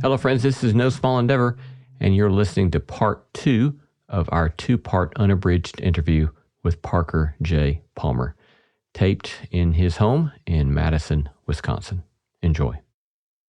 Hello, friends. This is No Small Endeavor, and you're listening to part 2 of our 2-part unabridged interview with Parker J. Palmer, taped in his home in Madison, Wisconsin. Enjoy.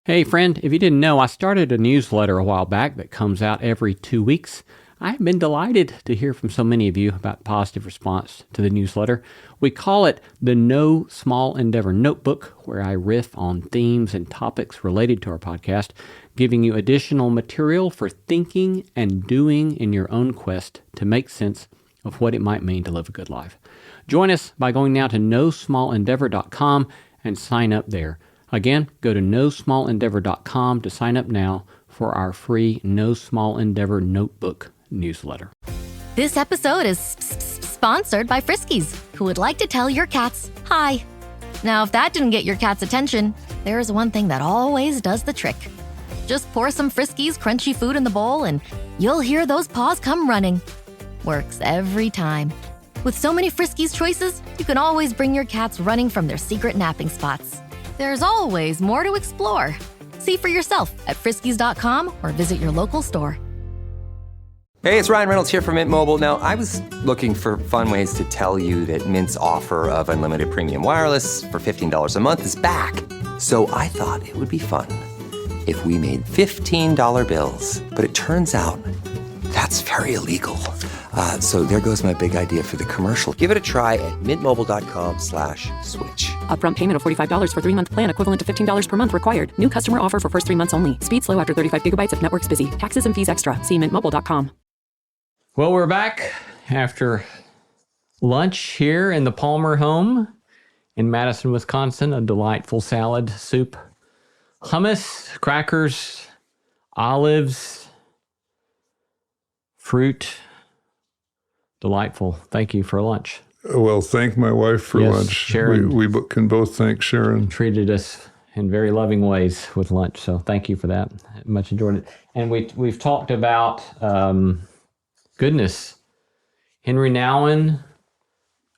Hey, friend, if you didn't know, I started a newsletter a while back that comes out every 2 weeks. I've been delighted to hear from so many of you about positive response to the newsletter. We call it the No Small Endeavor Notebook, where I riff on themes and topics related to our podcast, giving you additional material for thinking and doing in your own quest to make sense of what it might mean to live a good life. Join us by going now to nosmallendeavor.com and sign up there. Again, go to nosmallendeavor.com to sign up now for our free No Small Endeavor Notebook newsletter. This episode is sponsored by Friskies, who would like to tell your cats hi. Now, if that didn't get your cat's attention, there is one thing that always does the trick. Just pour some Friskies crunchy food in the bowl and you'll hear those paws come running. Works every time. With so many Friskies choices, you can always bring your cats running from their secret napping spots. There's always more to explore. See for yourself at friskies.com or visit your local store. Hey, it's Ryan Reynolds here from Mint Mobile. Now, I was looking for fun ways to tell you that Mint's offer of unlimited premium wireless for $15 a month is back. So I thought it would be fun if we made $15 bills. But it turns out that's very illegal. So there goes my big idea for the commercial. Give it a try at mintmobile.com/switch. Upfront payment of $45 for 3-month plan, equivalent to $15 per month required. New customer offer for first 3 months only. Speed slow after 35 gigabytes if network's busy. Taxes and fees extra. See mintmobile.com. Well, we're back after lunch here in the Palmer home in Madison, Wisconsin. A delightful salad, soup, hummus, crackers, olives, fruit. Delightful. Thank you for lunch. Well, thank my wife for lunch. Sharon. We can both thank Sharon. Treated us in very loving ways with lunch, so thank you for that. Much enjoyed it. And we've talked about goodness. Henry Nouwen,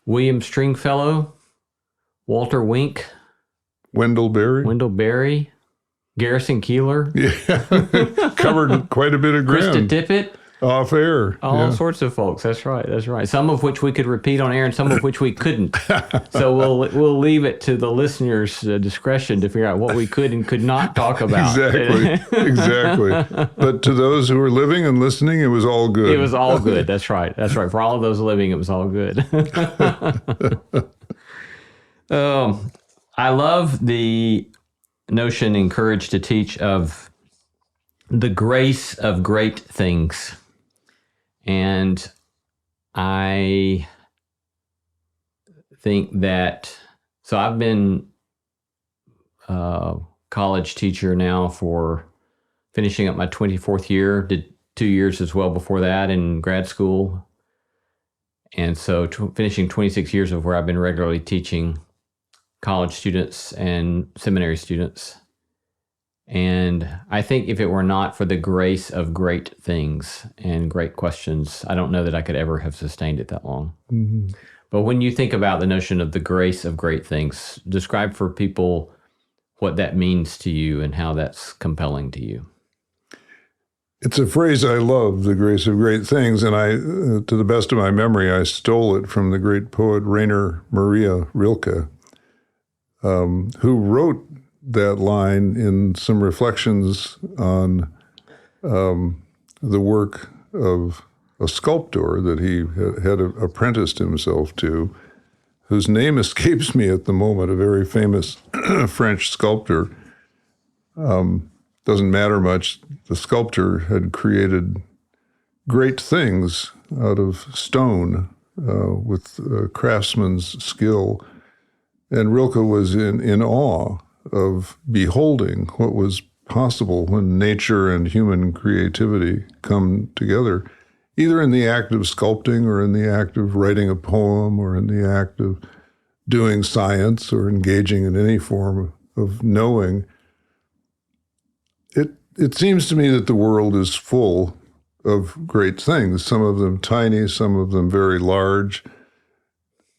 William Stringfellow, Walter Wink, Wendell Berry, Garrison Keillor. Yeah, covered quite a bit of ground. Krista Tippett. Off air. All sorts of folks. That's right. Some of which we could repeat on air and some of which we couldn't. So we'll leave it to the listeners' discretion to figure out what we could and could not talk about. Exactly. But to those who were living and listening, it was all good. It was all good. That's right. For all of those living, it was all good. I love the notion encouraged to teach of the grace of great things. And I think that, so I've been a college teacher now for finishing up my 24th year, did 2 years as well before that in grad school. And so finishing 26 years of where I've been regularly teaching college students and seminary students. And I think if it were not for the grace of great things and great questions, I don't know that I could ever have sustained it that long. Mm-hmm. But when you think about the notion of the grace of great things, describe for people what that means to you and how that's compelling to you. It's a phrase I love, the grace of great things. And I, to the best of my memory, I stole it from the great poet Rainer Maria Rilke, who wrote that line in some reflections on the work of a sculptor that he had apprenticed himself to, whose name escapes me at the moment, a very famous French sculptor. Doesn't matter much. The sculptor had created great things out of stone with craftsman's skill. And Rilke was in awe of beholding what was possible when nature and human creativity come together, either in the act of sculpting or in the act of writing a poem or in the act of doing science or engaging in any form of knowing. It seems to me that the world is full of great things, some of them tiny, some of them very large,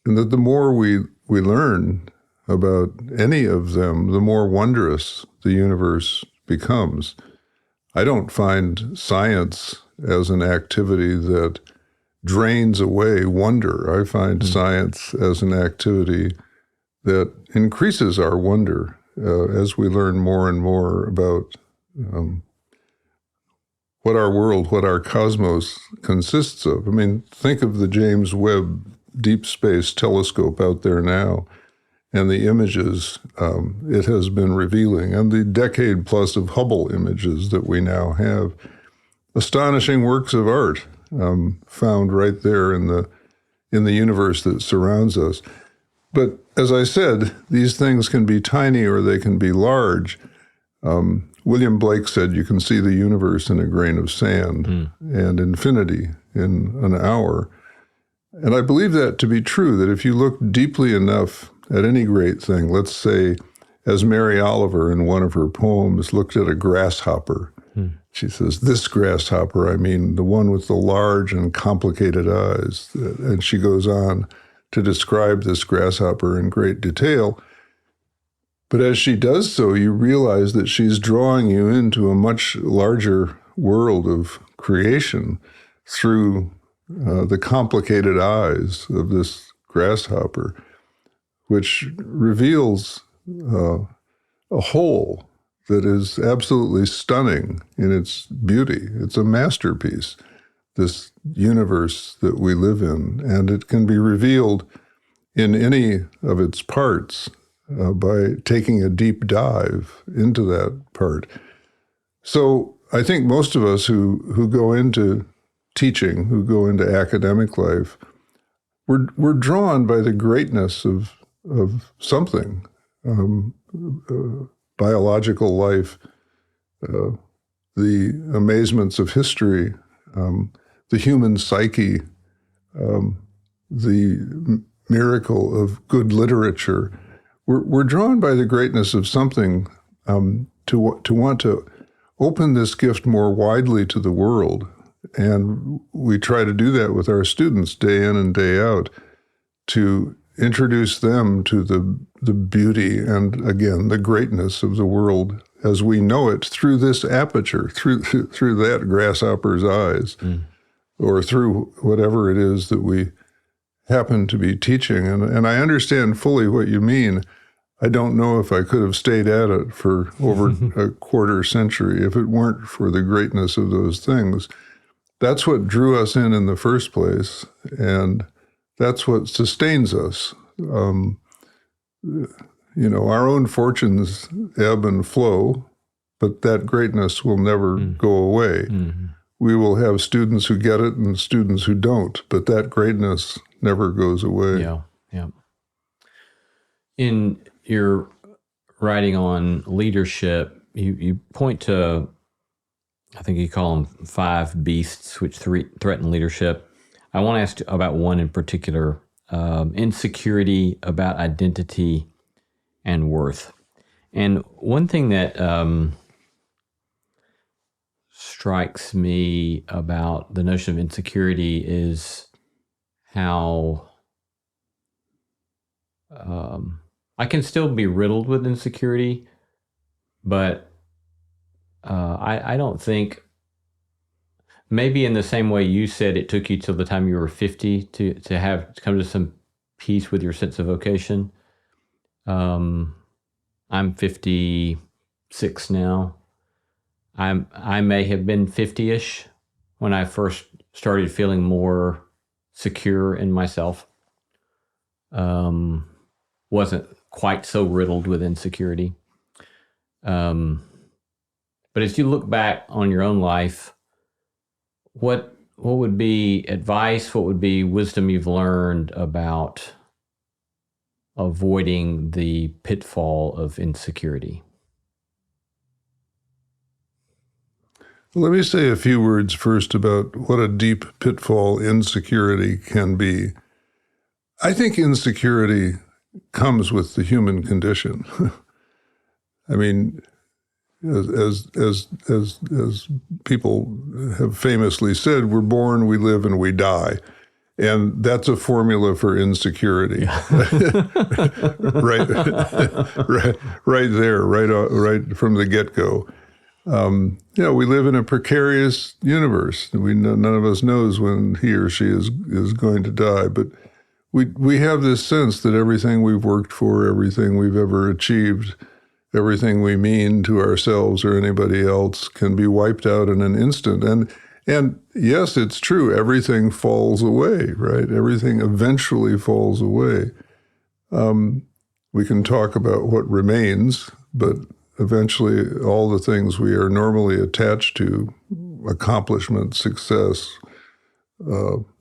and that the more we learn about any of them, the more wondrous the universe becomes. I don't find science as an activity that drains away wonder. I find science as an activity that increases our wonder as we learn more and more about what our world, what our cosmos consists of. I mean, think of the James Webb Deep Space Telescope out there now and the images it has been revealing, and the decade plus of Hubble images that we now have. Astonishing works of art found right there in the universe that surrounds us. But as I said, these things can be tiny or they can be large. William Blake said you can see the universe in a grain of sand and infinity in an hour. And I believe that to be true, that if you look deeply enough at any great thing, let's say, as Mary Oliver in one of her poems looked at a grasshopper, she says, this grasshopper, I mean the one with the large and complicated eyes. And she goes on to describe this grasshopper in great detail. But as she does so, you realize that she's drawing you into a much larger world of creation through the complicated eyes of this grasshopper, which reveals a whole that is absolutely stunning in its beauty. It's a masterpiece, this universe that we live in, and it can be revealed in any of its parts by taking a deep dive into that part. So I think most of us who go into teaching, who go into academic life, we're drawn by the greatness of something, biological life, the amazements of history, the human psyche, the miracle of good literature. We're drawn by the greatness of something to want to open this gift more widely to the world. And we try to do that with our students day in and day out, to introduce them to the beauty and, again, the greatness of the world as we know it through this aperture, through that grasshopper's eyes, or through whatever it is that we happen to be teaching. And I understand fully what you mean. I don't know if I could have stayed at it for over a quarter century if it weren't for the greatness of those things. That's what drew us in the first place, and that's what sustains us. Our own fortunes ebb and flow, but that greatness will never go away. We will have students who get it and students who don't, but that greatness never goes away. Yeah. In your writing on leadership, you point to, I think you call them 5 beasts which threaten leadership. I want to ask about one in particular, insecurity about identity and worth. And one thing that strikes me about the notion of insecurity is how I can still be riddled with insecurity, but I don't think, maybe in the same way you said it took you till the time you were 50 to come to some peace with your sense of vocation. I'm 56 now. I may have been 50-ish when I first started feeling more secure in myself. Wasn't quite so riddled with insecurity. But as you look back on your own life, what would be advice, what would be wisdom you've learned about avoiding the pitfall of insecurity? Let me say a few words first about what a deep pitfall insecurity can be. I think insecurity comes with the human condition. I mean, as people have famously said, we're born, we live, and we die. And that's a formula for insecurity. right there, right from the get-go. We live in a precarious universe. None of us knows when he or she is going to die, but we have this sense that everything we've worked for, everything we've ever achieved, everything we mean to ourselves or anybody else can be wiped out in an instant. And yes, it's true, everything falls away, right? Everything eventually falls away. We can talk about what remains, but eventually all the things we are normally attached to, accomplishment, success,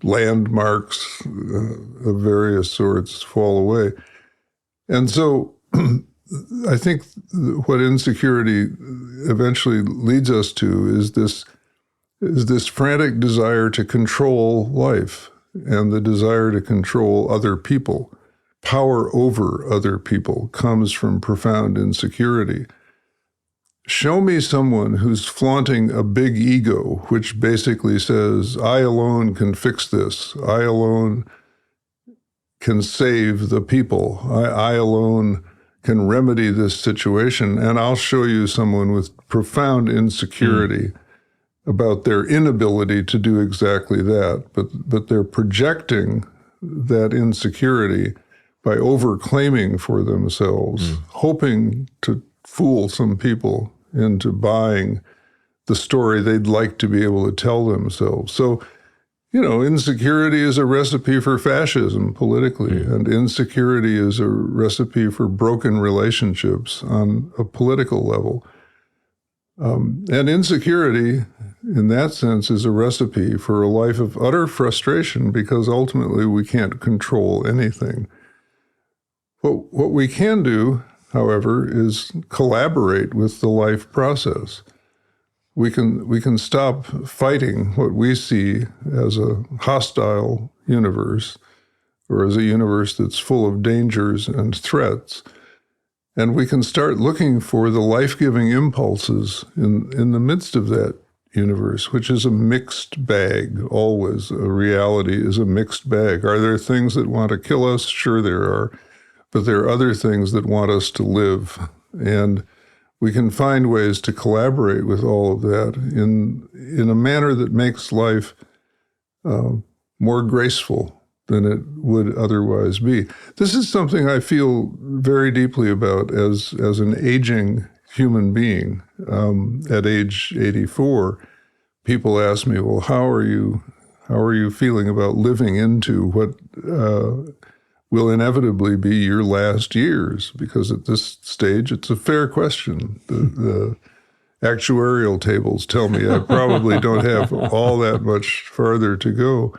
landmarks of various sorts, fall away. And so I think what insecurity eventually leads us to is this frantic desire to control life and the desire to control other people. Power over other people comes from profound insecurity. Show me someone who's flaunting a big ego, which basically says, I alone can fix this. I alone can save the people. I alone can remedy this situation. And I'll show you someone with profound insecurity about their inability to do exactly that. But they're projecting that insecurity by overclaiming for themselves, hoping to fool some people into buying the story they'd like to be able to tell themselves. So, insecurity is a recipe for fascism politically, and insecurity is a recipe for broken relationships on a political level. And insecurity, in that sense, is a recipe for a life of utter frustration because ultimately we can't control anything. What we can do, however, is collaborate with the life process. We can stop fighting what we see as a hostile universe or as a universe that's full of dangers and threats. And we can start looking for the life-giving impulses in the midst of that universe, which is a mixed bag, always. A reality is a mixed bag. Are there things that want to kill us? Sure there are. But there are other things that want us to live. And we can find ways to collaborate with all of that in a manner that makes life more graceful than it would otherwise be. This is something I feel very deeply about as an aging human being. At age 84, people ask me, well, how are you feeling about living into what will inevitably be your last years? Because at this stage, it's a fair question. The actuarial tables tell me I probably don't have all that much farther to go.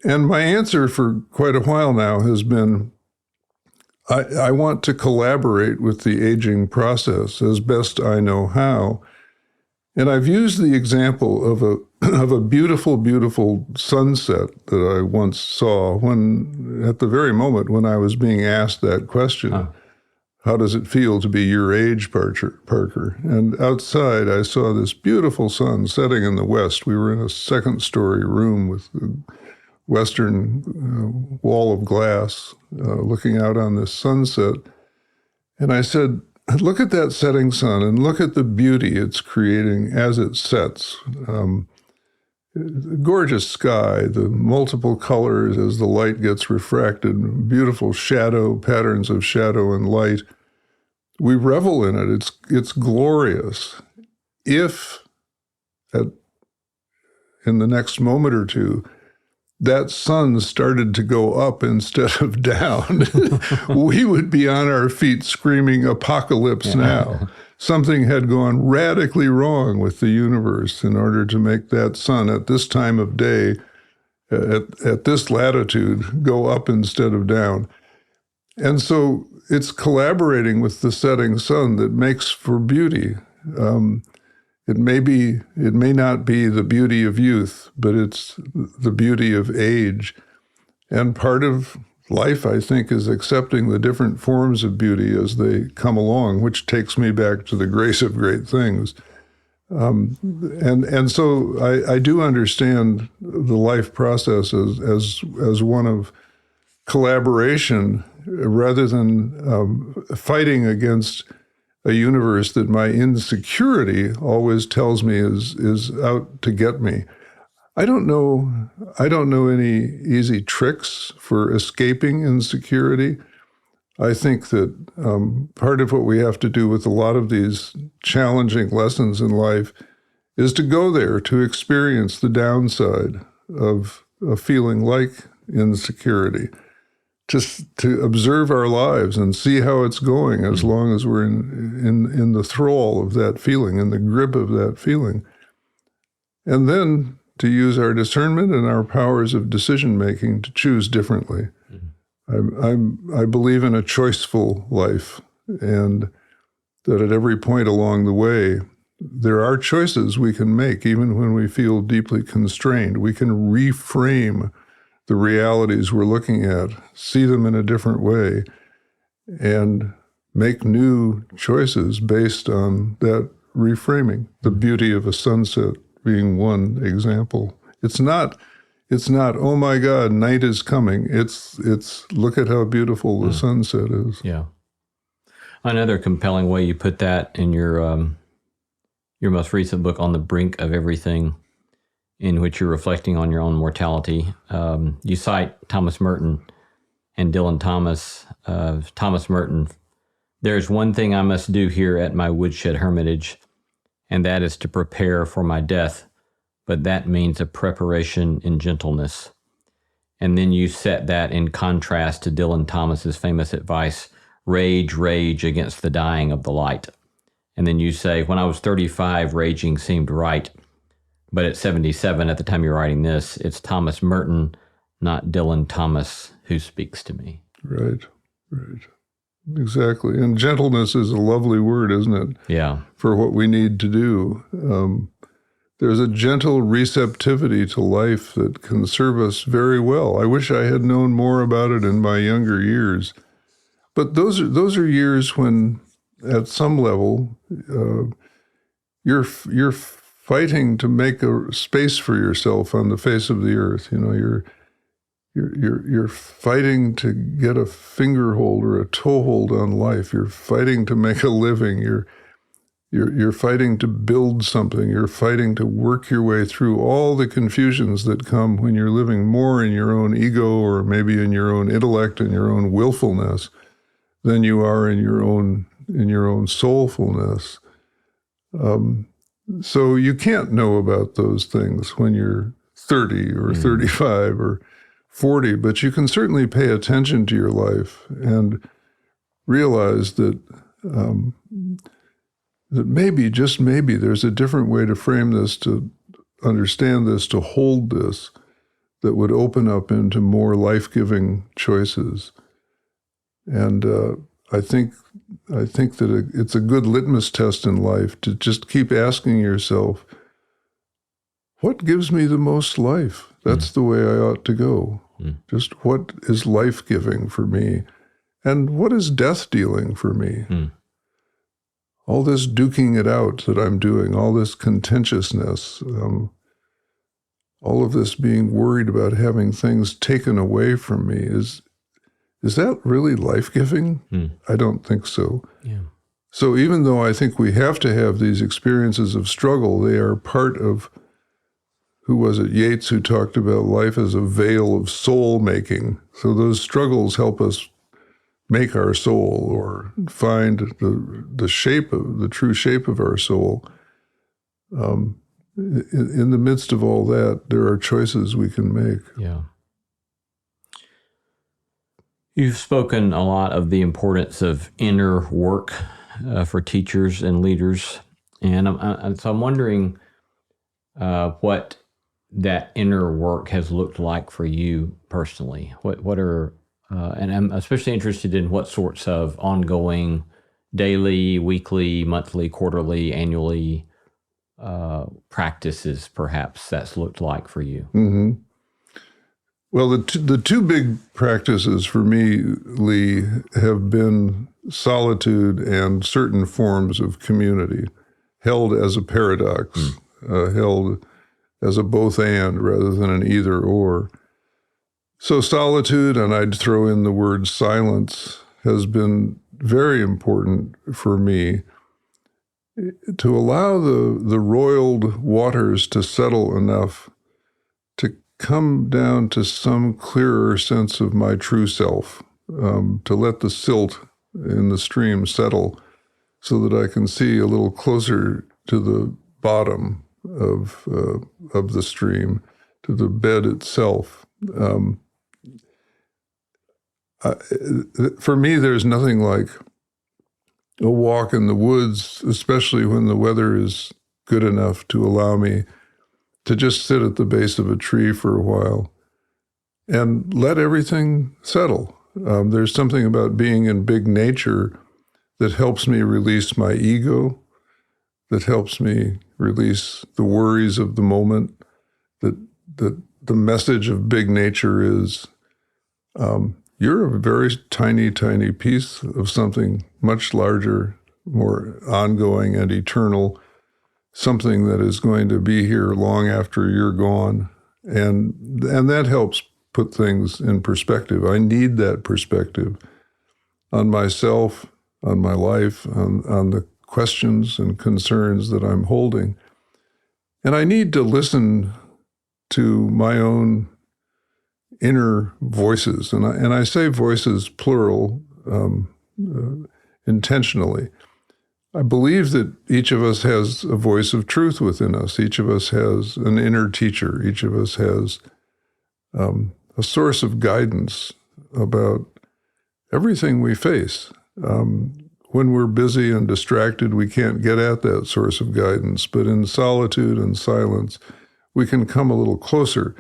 And my answer for quite a while now has been, I want to collaborate with the aging process as best I know how. And I've used the example of a beautiful, beautiful sunset that I once saw at the very moment when I was being asked that question, How does it feel to be your age, Parker? And outside I saw this beautiful sun setting in the west. We were in a second-story room with the western wall of glass looking out on this sunset. And I said, look at that setting sun and look at the beauty it's creating as it sets. Gorgeous sky, the multiple colors as the light gets refracted, beautiful shadow, patterns of shadow and light. We revel in it. It's glorious. If in the next moment or two, that sun started to go up instead of down, we would be on our feet screaming apocalypse now. Something had gone radically wrong with the universe in order to make that sun at this time of day, at this latitude, go up instead of down. And so it's collaborating with the setting sun that makes for beauty. It may not be the beauty of youth, but it's the beauty of age. And part of life, I think, is accepting the different forms of beauty as they come along, which takes me back to the grace of great things. And so I do understand the life process as one of collaboration rather than fighting against a universe that my insecurity always tells me is out to get me. I don't know any easy tricks for escaping insecurity. I think that part of what we have to do with a lot of these challenging lessons in life is to go there, to experience the downside of a feeling like insecurity, just to observe our lives and see how it's going as long as we're in the thrall of that feeling, in the grip of that feeling. And then to use our discernment and our powers of decision-making to choose differently. I believe in a choiceful life, and that at every point along the way, there are choices we can make, even when we feel deeply constrained. We can reframe the realities we're looking at, see them in a different way, and make new choices based on that reframing. The beauty of a sunset being one example. It's not, oh my God, night is coming. It's look at how beautiful the sunset is. Yeah. Another compelling way you put that in your most recent book, On the Brink of Everything, in which you're reflecting on your own mortality. You cite Thomas Merton and Dylan Thomas. Thomas Merton, "There's one thing I must do here at my woodshed hermitage, and that is to prepare for my death, but that means a preparation in gentleness." And then you set that in contrast to Dylan Thomas's famous advice, rage, rage against the dying of the light. And then you say, when I was 35, raging seemed right, but at 77, at the time you're writing this, it's Thomas Merton, not Dylan Thomas, who speaks to me. Right. Exactly. And gentleness is a lovely word, isn't it? Yeah. For what we need to do. There's a gentle receptivity to life that can serve us very well. I wish I had known more about it in my younger years. But those are years when, at some level, you're fighting to make a space for yourself on the face of the earth. You know, you're fighting to get a fingerhold or a toehold on life. You're fighting to make a living. You're fighting to build something. You're fighting to work your way through all the confusions that come when you're living more in your own ego, or maybe in your own intellect and your own willfulness, than you are in your own soulfulness. So you can't know about those things when you're 30 or 35 or 40, but you can certainly pay attention to your life and realize that that maybe, just maybe, there's a different way to frame this, to understand this, to hold this, that would open up into more life-giving choices. And I think that it's a good litmus test in life to just keep asking yourself, what gives me the most life? That's the way I ought to go. Just what is life-giving for me? And what is death-dealing for me? All this duking it out that I'm doing, all this contentiousness, all of this being worried about having things taken away from me, is that really life-giving? I don't think so. Yeah. So even though I think we have to have these experiences of struggle, they are part of, who was it, Yeats, who talked about life as a veil of soul making. So those struggles help us make our soul, or find the shape of the true shape of our soul. In the midst of all that, there are choices we can make. Yeah. You've spoken a lot of the importance of inner work for teachers and leaders, and so I'm wondering what that inner work has looked like for you personally. What are and I'm especially interested in what sorts of ongoing, daily, weekly, monthly, quarterly, annually practices perhaps that's looked like for you. Mm-hmm. Well, the two big practices for me, Lee, have been solitude and certain forms of community, held as a paradox, held as a both and rather than an either or. So solitude, and I'd throw in the word silence, has been very important for me. to allow the roiled waters to settle enough to come down to some clearer sense of my true self, to let the silt in the stream settle so that I can see a little closer to the bottom of the stream, to the bed itself. For me, there's nothing like a walk in the woods, especially when the weather is good enough to allow me to just sit at the base of a tree for a while and let everything settle. There's something about being in big nature that helps me release my ego, that helps me release the worries of the moment, that the message of big nature is, you're a very tiny, tiny piece of something much larger, more ongoing and eternal, something that is going to be here long after you're gone. And that helps put things in perspective. I need that perspective on myself, on my life, on the questions and concerns that I'm holding. And I need to listen to my own inner voices. And I say voices plural intentionally. I believe that each of us has a voice of truth within us. Each of us has an inner teacher. Each of us has a source of guidance about everything we face. When we're busy and distracted, we can't get at that source of guidance. But in solitude and silence, we can come a little closer.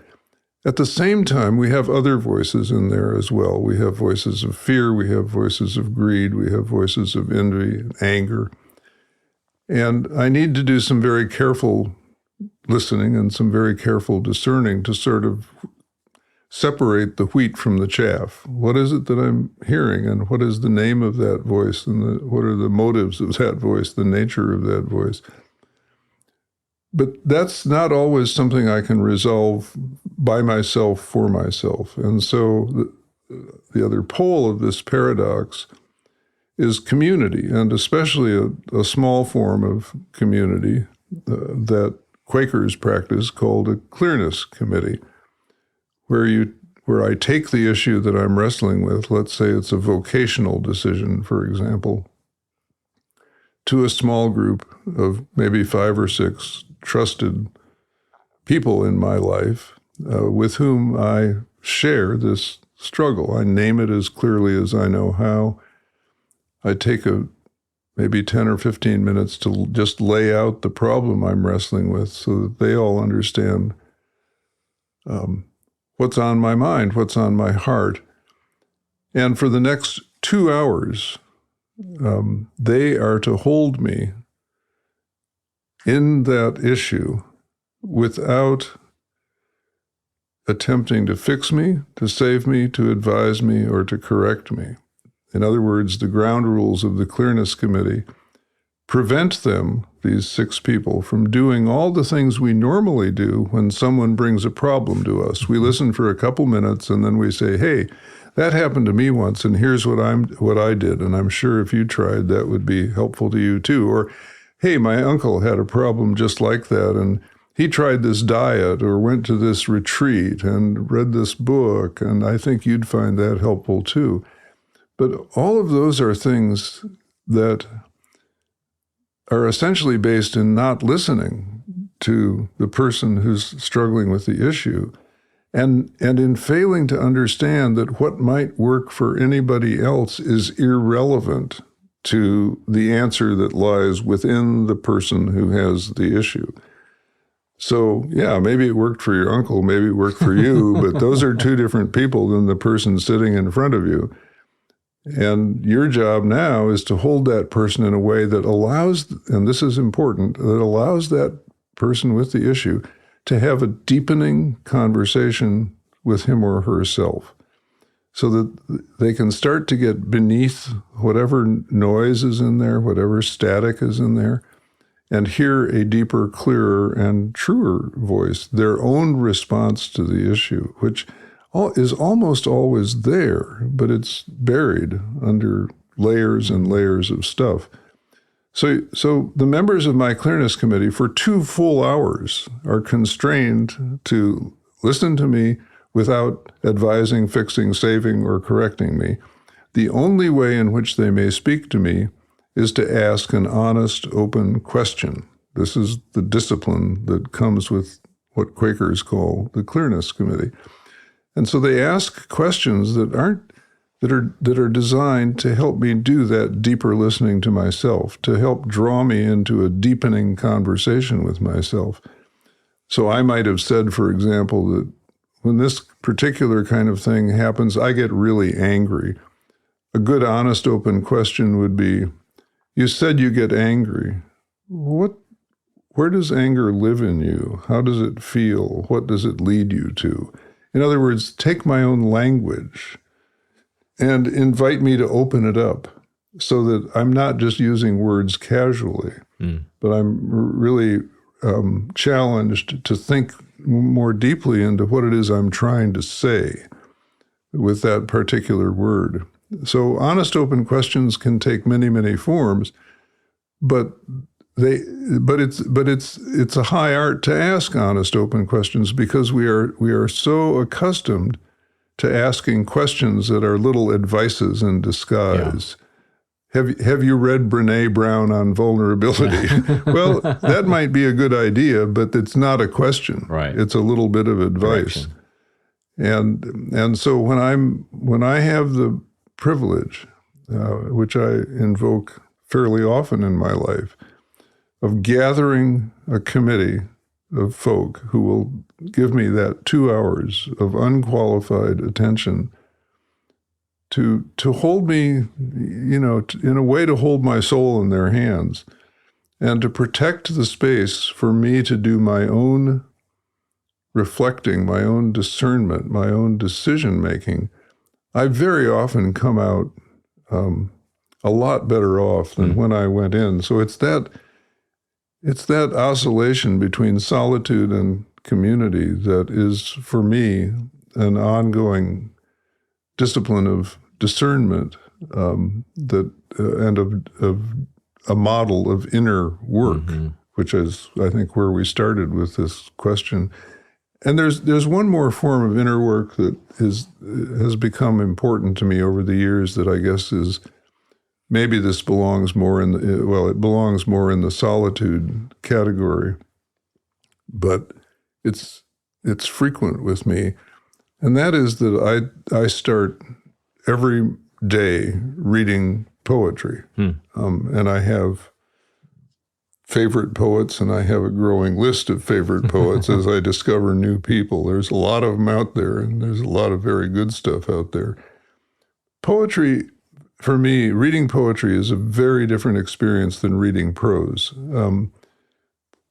At the same time, we have other voices in there as well. We have voices of fear. We have voices of greed. We have voices of envy and anger. And I need to do some very careful listening and some very careful discerning to sort of separate the wheat from the chaff. What is it that I'm hearing, and what is the name of that voice, and what are the motives of that voice, the nature of that voice? But that's not always something I can resolve by myself for myself. And so the other pole of this paradox is community, and especially a small form of community that Quakers practice called a clearness committee, where I take the issue that I'm wrestling with, let's say it's a vocational decision, for example, to a small group of maybe 5 or 6 trusted people in my life with whom I share this struggle. I name it as clearly as I know how. I take maybe 10 or 15 minutes to just lay out the problem I'm wrestling with so that they all understand what's on my mind, what's on my heart. And for the next 2 hours, they are to hold me in that issue without attempting to fix me, to save me, to advise me, or to correct me. In other words, the ground rules of the Clearness Committee prevent them, these 6 people, from doing all the things we normally do when someone brings a problem to us. We listen for a couple minutes and then we say, hey, that happened to me once and here's what I did, and I'm sure if you tried that would be helpful to you too. Or, hey, my uncle had a problem just like that and he tried this diet or went to this retreat and read this book, and I think you'd find that helpful too. But all of those are things that are essentially based in not listening to the person who's struggling with the issue, and in failing to understand that what might work for anybody else is irrelevant to the answer that lies within the person who has the issue. So, yeah, maybe it worked for your uncle, maybe it worked for you, but those are 2 different people than the person sitting in front of you. And your job now is to hold that person in a way that allows, and this is important, that allows that person with the issue to have a deepening conversation with him or herself so that they can start to get beneath whatever noise is in there, whatever static is in there, and hear a deeper, clearer, and truer voice, their own response to the issue, which is almost always there, but it's buried under layers and layers of stuff. So the members of my clearness committee for 2 full hours are constrained to listen to me without advising, fixing, saving, or correcting me. The only way in which they may speak to me is to ask an honest, open question. This is the discipline that comes with what Quakers call the clearness committee. And so they ask questions that are designed to help me do that deeper listening to myself, to help draw me into a deepening conversation with myself. So I might have said, for example, that when this particular kind of thing happens, I get really angry. A good, honest, open question would be, you said you get angry. Where does anger live in you? How does it feel? What does it lead you to? In other words, take my own language and invite me to open it up so that I'm not just using words casually, but I'm really challenged to think more deeply into what it is I'm trying to say with that particular word. So honest, open questions can take many, many forms, but it's a high art to ask honest, open questions because we are so accustomed to asking questions that are little advices in disguise. Yeah. Have you read Brené Brown on vulnerability? Well, that might be a good idea, but it's not a question. Right. It's a little bit of advice. And so when I have the privilege, which I invoke fairly often in my life, of gathering a committee of folk who will give me that 2 hours of unqualified attention to hold me, in a way to hold my soul in their hands and to protect the space for me to do my own reflecting, my own discernment, my own decision-making, I very often come out a lot better off than when I went in. So it's that oscillation between solitude and community that is, for me, an ongoing discipline of discernment and of a model of inner work, which is, I think, where we started with this question. And there's one more form of inner work that has become important to me over the years that I guess is maybe this belongs more in it belongs more in the solitude category, but it's frequent with me, and that is that I start every day reading poetry, and I have favorite poets, and I have a growing list of favorite poets as I discover new people. There's a lot of them out there, and there's a lot of very good stuff out there. Poetry, for me, reading poetry is a very different experience than reading prose.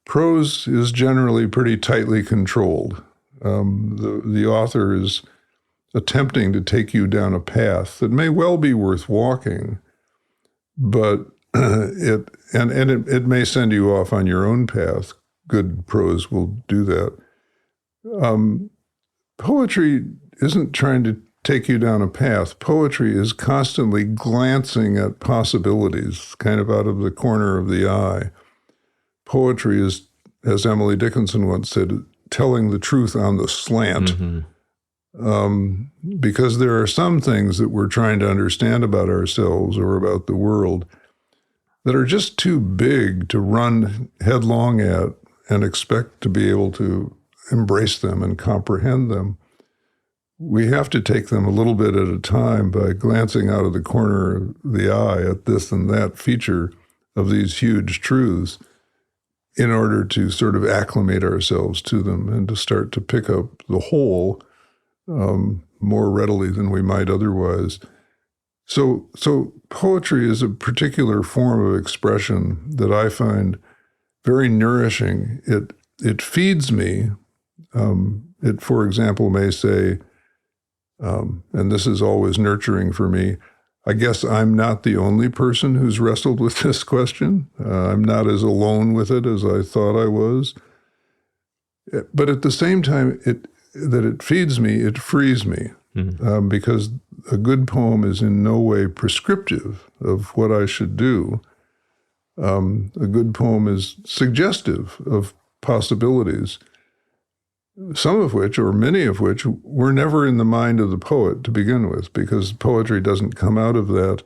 Prose is generally pretty tightly controlled. The author is attempting to take you down a path that may well be worth walking, but it may send you off on your own path. Good prose will do that. Poetry isn't trying to take you down a path. Poetry is constantly glancing at possibilities, kind of out of the corner of the eye. Poetry is, as Emily Dickinson once said, telling the truth on the slant. Because there are some things that we're trying to understand about ourselves or about the world that are just too big to run headlong at and expect to be able to embrace them and comprehend them. We have to take them a little bit at a time by glancing out of the corner of the eye at this and that feature of these huge truths in order to sort of acclimate ourselves to them and to start to pick up the whole more readily than we might otherwise. So poetry is a particular form of expression that I find very nourishing. It feeds me. It, for example, may say, and this is always nurturing for me, I guess I'm not the only person who's wrestled with this question. I'm not as alone with it as I thought I was. But at the same time, that it feeds me, it frees me, because a good poem is in no way prescriptive of what I should do. A good poem is suggestive of possibilities, some of which, or many of which, were never in the mind of the poet to begin with, because poetry doesn't come out of that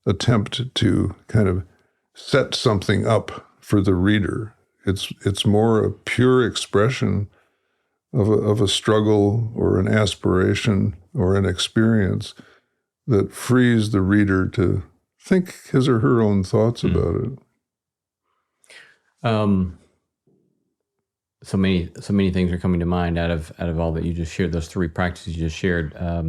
attempt to kind of set something up for the reader. It's more a pure expression of a struggle or an aspiration or an experience that frees the reader to think his or her own thoughts about it. So many things are coming to mind out of all that you just shared. Those three practices you just shared. I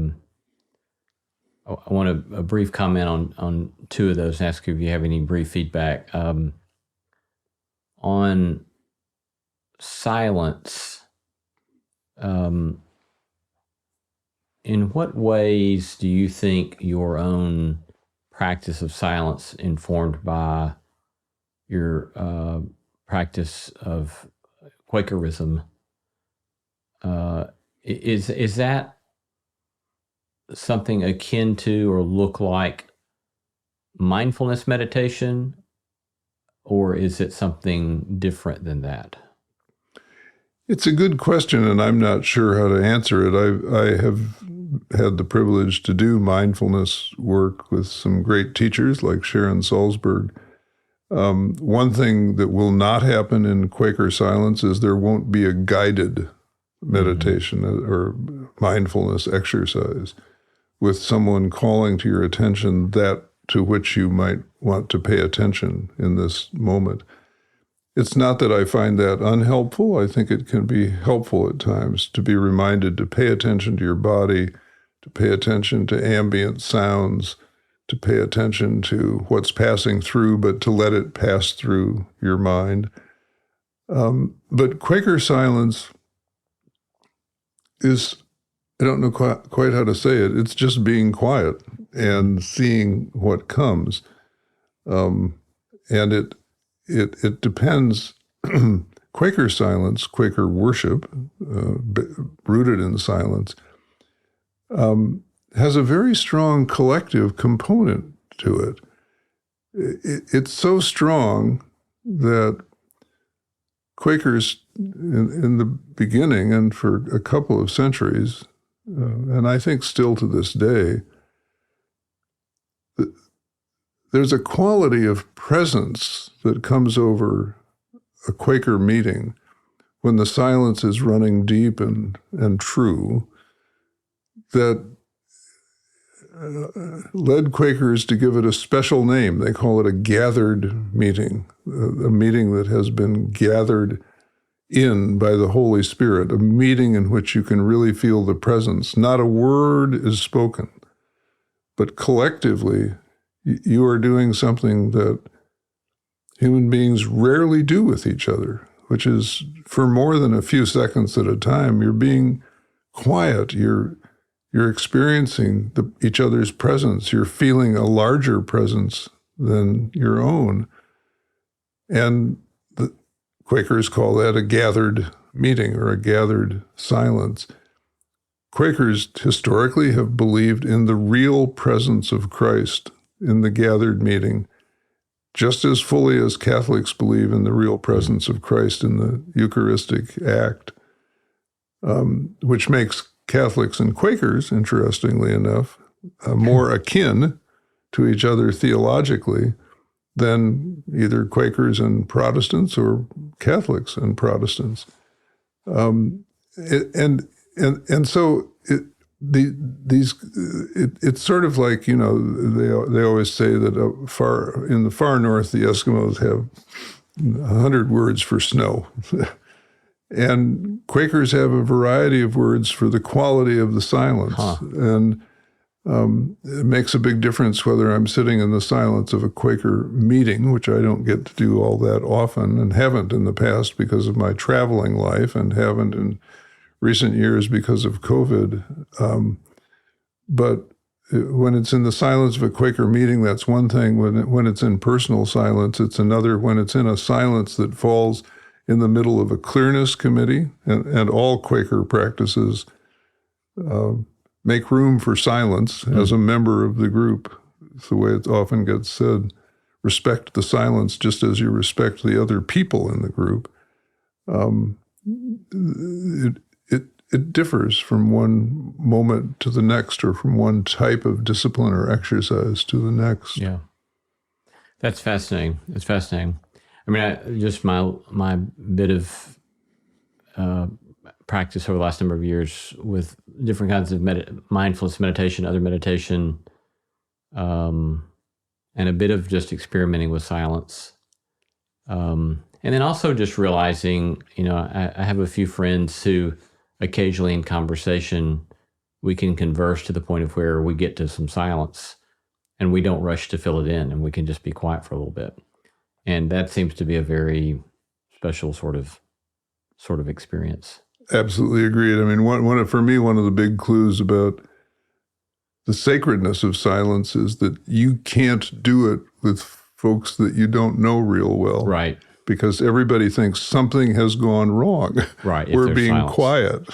want a brief comment on two of those, and ask if you have any brief feedback on silence. In what ways do you think your own practice of silence, informed by your practice of Quakerism, is that something akin to or look like mindfulness meditation, or is it something different than that? It's a good question, and I'm not sure how to answer it. I have had the privilege to do mindfulness work with some great teachers like Sharon Salzberg. One thing that will not happen in Quaker silence is there won't be a guided meditation or mindfulness exercise with someone calling to your attention that to which you might want to pay attention in this moment. It's not that I find that unhelpful. I think it can be helpful at times to be reminded to pay attention to your body, to pay attention to ambient sounds, to pay attention to what's passing through, but to let it pass through your mind. But Quaker silence is, I don't know quite how to say it, it's just being quiet and seeing what comes. And it depends. Quaker silence, Quaker worship, rooted in silence, has a very strong collective component to it. It's so strong that Quakers in the beginning and for a couple of centuries, and I think still to this day, there's a quality of presence that comes over a Quaker meeting when the silence is running deep and true that led Quakers to give it a special name. They call it a gathered meeting, a meeting that has been gathered in by the Holy Spirit, a meeting in which you can really feel the presence. Not a word is spoken, but collectively, you are doing something that human beings rarely do with each other, which is for more than a few seconds at a time, you're being quiet, you're experiencing each other's presence, you're feeling a larger presence than your own. And the Quakers call that a gathered meeting or a gathered silence. Quakers historically have believed in the real presence of Christ in the gathered meeting, just as fully as Catholics believe in the real presence of Christ in the Eucharistic act, which makes Catholics and Quakers, interestingly enough, more akin to each other theologically than either Quakers and Protestants or Catholics and Protestants. And so it's sort of like, they always say that in the far north, the Eskimos have 100 words for snow. And Quakers have a variety of words for the quality of the silence. And it makes a big difference whether I'm sitting in the silence of a Quaker meeting, which I don't get to do all that often and haven't in the past because of my traveling life and haven't in recent years because of COVID. But when it's in the silence of a Quaker meeting, that's one thing. When it's in personal silence, it's another. When it's in a silence that falls in the middle of a clearness committee, and all Quaker practices make room for silence as a member of the group. It's the way it often gets said. respect the silence just as you respect the other people in the group. It differs from one moment to the next, or from one type of discipline or exercise to the next. Yeah. That's fascinating. It's fascinating. I mean, just my bit of practice over the last number of years with different kinds of mindfulness meditation, other meditation, and a bit of just experimenting with silence. And then also just realizing, I have a few friends who occasionally in conversation, we can converse to the point of where we get to some silence and we don't rush to fill it in, and we can just be quiet for a little bit. And that seems to be a very special sort of experience. Absolutely agreed. I mean, for me, one of the big clues about the sacredness of silence is that you can't do it with folks that you don't know real well. Right. Because everybody thinks something has gone wrong. Right. We're being silence. Quiet.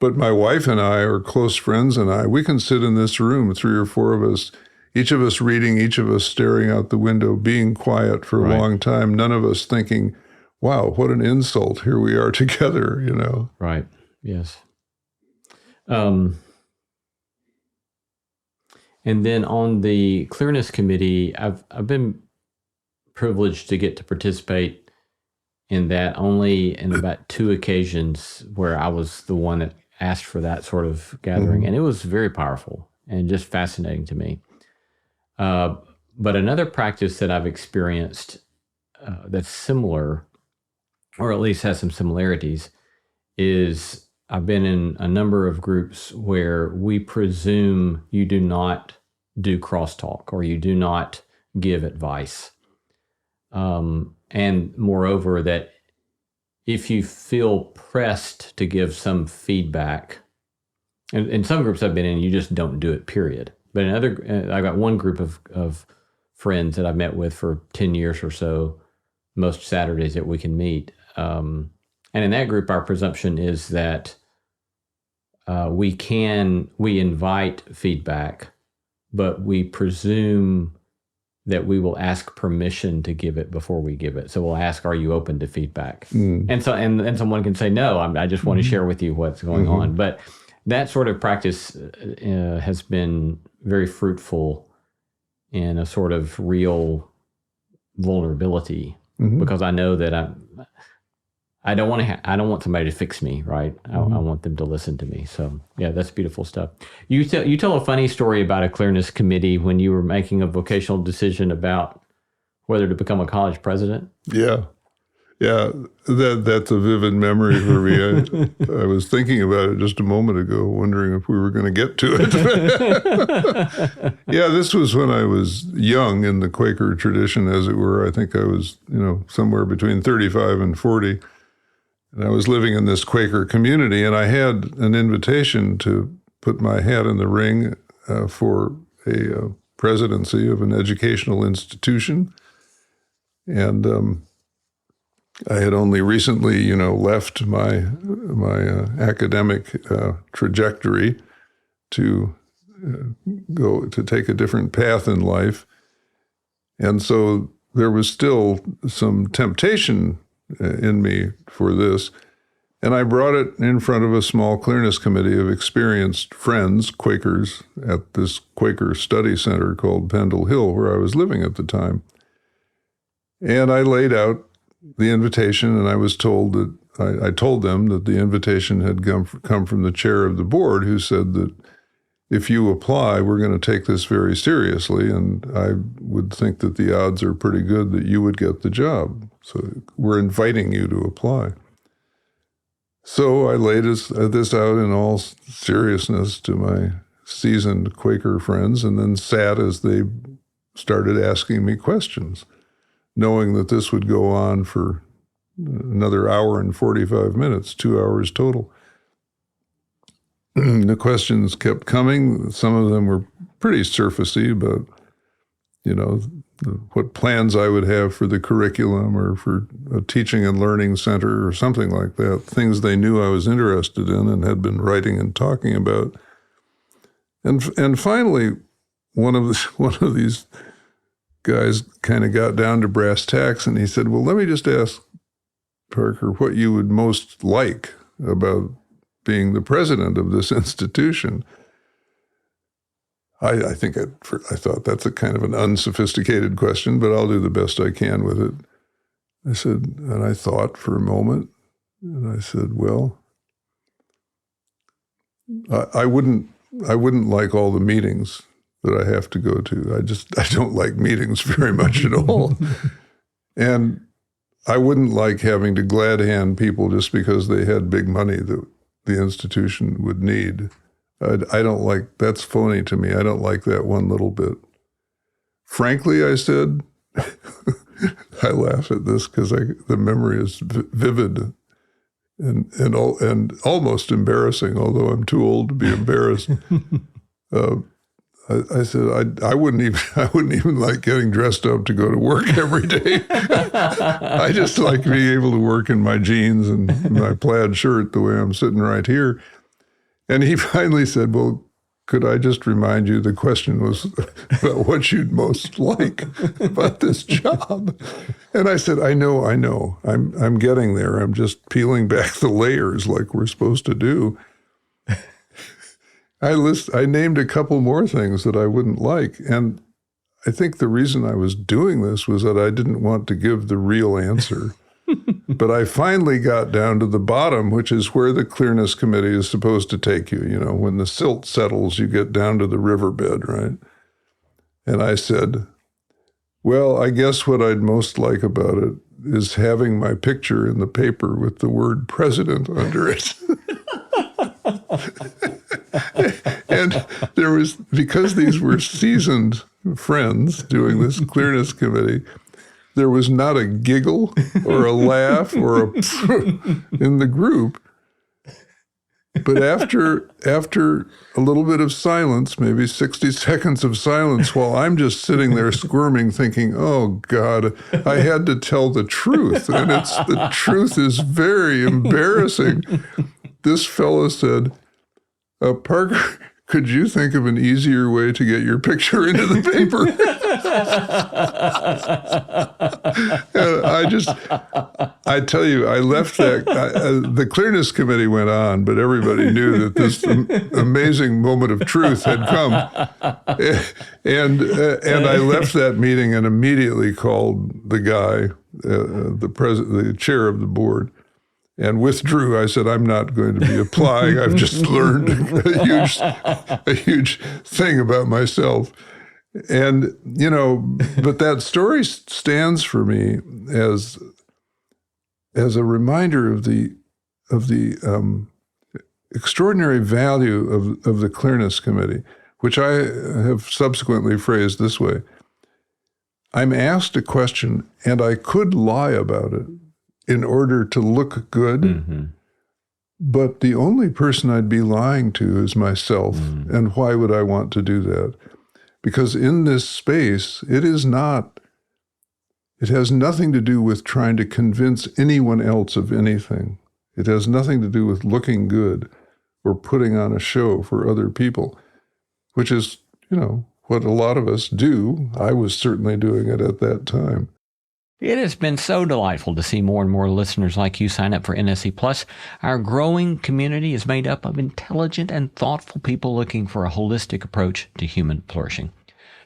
But my wife and I, or close friends and I, we can sit in this room, 3 or 4 of us, each of us reading, each of us staring out the window, being quiet for a long time, none of us thinking, wow, what an insult. Here we are together, Right. Yes. And then on the clearness committee, I've been privileged to get to participate in that only in about 2 occasions where I was the one that asked for that sort of gathering. Mm-hmm. And it was very powerful and just fascinating to me. But another practice that I've experienced that's similar, or at least has some similarities, is I've been in a number of groups where we presume you do not do crosstalk or you do not give advice. And moreover, that if you feel pressed to give some feedback, and in some groups I've been in, you just don't do it, period. But in other, I've got one group of friends that I've met with for 10 years or so, most Saturdays that we can meet. And in that group, our presumption is that we invite feedback, but we presume that we will ask permission to give it before we give it. So we'll ask, are you open to feedback? Mm. And so, and someone can say, no, I just want to share with you what's going on. But that sort of practice has been very fruitful in a sort of real vulnerability, because I know that I don't want somebody to fix me, right? I want them to listen to me. So yeah, that's beautiful stuff. You tell a funny story about a clearness committee when you were making a vocational decision about whether to become a college president. Yeah. That's a vivid memory for me. I was thinking about it just a moment ago, wondering if we were going to get to it. Yeah, this was when I was young in the Quaker tradition, as it were. I think I was, somewhere between 35 and 40. And I was living in this Quaker community, and I had an invitation to put my hat in the ring for a presidency of an educational institution. And I had only recently, left my academic trajectory to go to take a different path in life. And so there was still some temptation in me for this. And I brought it in front of a small clearness committee of experienced friends, Quakers, at this Quaker study center called Pendle Hill, where I was living at the time. And I laid out the invitation, and I was told that I told them that the invitation had come from the chair of the board, who said that if you apply, we're going to take this very seriously, and I would think that the odds are pretty good that you would get the job. So we're inviting you to apply. So I laid this out in all seriousness to my seasoned Quaker friends, and then sat as they started asking me questions, knowing that this would go on for another hour and 45 minutes, 2 hours total. The questions kept coming. Some of them were pretty surfacey, but, what plans I would have for the curriculum or for a teaching and learning center or something like that, things they knew I was interested in and had been writing and talking about. And finally, one of these guys kind of got down to brass tacks, and he said, well, let me just ask Parker what you would most like about being the president of this institution. I think I thought that's a kind of an unsophisticated question, but I'll do the best I can with it. I said, and I thought for a moment, and I said, well, I wouldn't like all the meetings that I have to go to. I don't like meetings very much at all. And I wouldn't like having to glad hand people just because they had big money that the institution would need. I don't like, that's phony to me. I don't like that one little bit. Frankly, I said, I laugh at this because the memory is vivid and almost embarrassing, although I'm too old to be embarrassed. I said I wouldn't even like getting dressed up to go to work every day. I just like being able to work in my jeans and my plaid shirt the way I'm sitting right here. And he finally said, well, could I just remind you the question was about what you'd most like about this job? And I said, I know. I'm getting there. I'm just peeling back the layers like we're supposed to do. I named a couple more things that I wouldn't like. And I think the reason I was doing this was that I didn't want to give the real answer. But I finally got down to the bottom, which is where the Clearness Committee is supposed to take you. You know, when the silt settles, you get down to the riverbed, right? And I said, well, I guess what I'd most like about it is having my picture in the paper with the word president under it. And there was, because these were seasoned friends doing this Clearness Committee, there was not a giggle or a laugh or a in the group. But after a little bit of silence, maybe 60 seconds of silence, while I'm just sitting there squirming, thinking, oh, God, I had to tell the truth. And the truth is very embarrassing. This fellow said, Parker, could you think of an easier way to get your picture into the paper? I tell you, I left that. The Clearness Committee went on, but everybody knew that this amazing moment of truth had come. And I left that meeting and immediately called the guy, the chair of the board, and withdrew. I said, I'm not going to be applying. I've just learned a huge thing about myself. And, you know, but that story stands for me as a reminder of the extraordinary value of the Clearness Committee, which I have subsequently phrased this way. I'm asked a question and I could lie about it in order to look good, mm-hmm. but the only person I'd be lying to is myself. Mm-hmm. And why would I want to do that? Because in this space, it has nothing to do with trying to convince anyone else of anything. It has nothing to do with looking good or putting on a show for other people, which is, you know, what a lot of us do. I was certainly doing it at that time. It has been so delightful to see more and more listeners like you sign up for NSC Plus. Our growing community is made up of intelligent and thoughtful people looking for a holistic approach to human flourishing.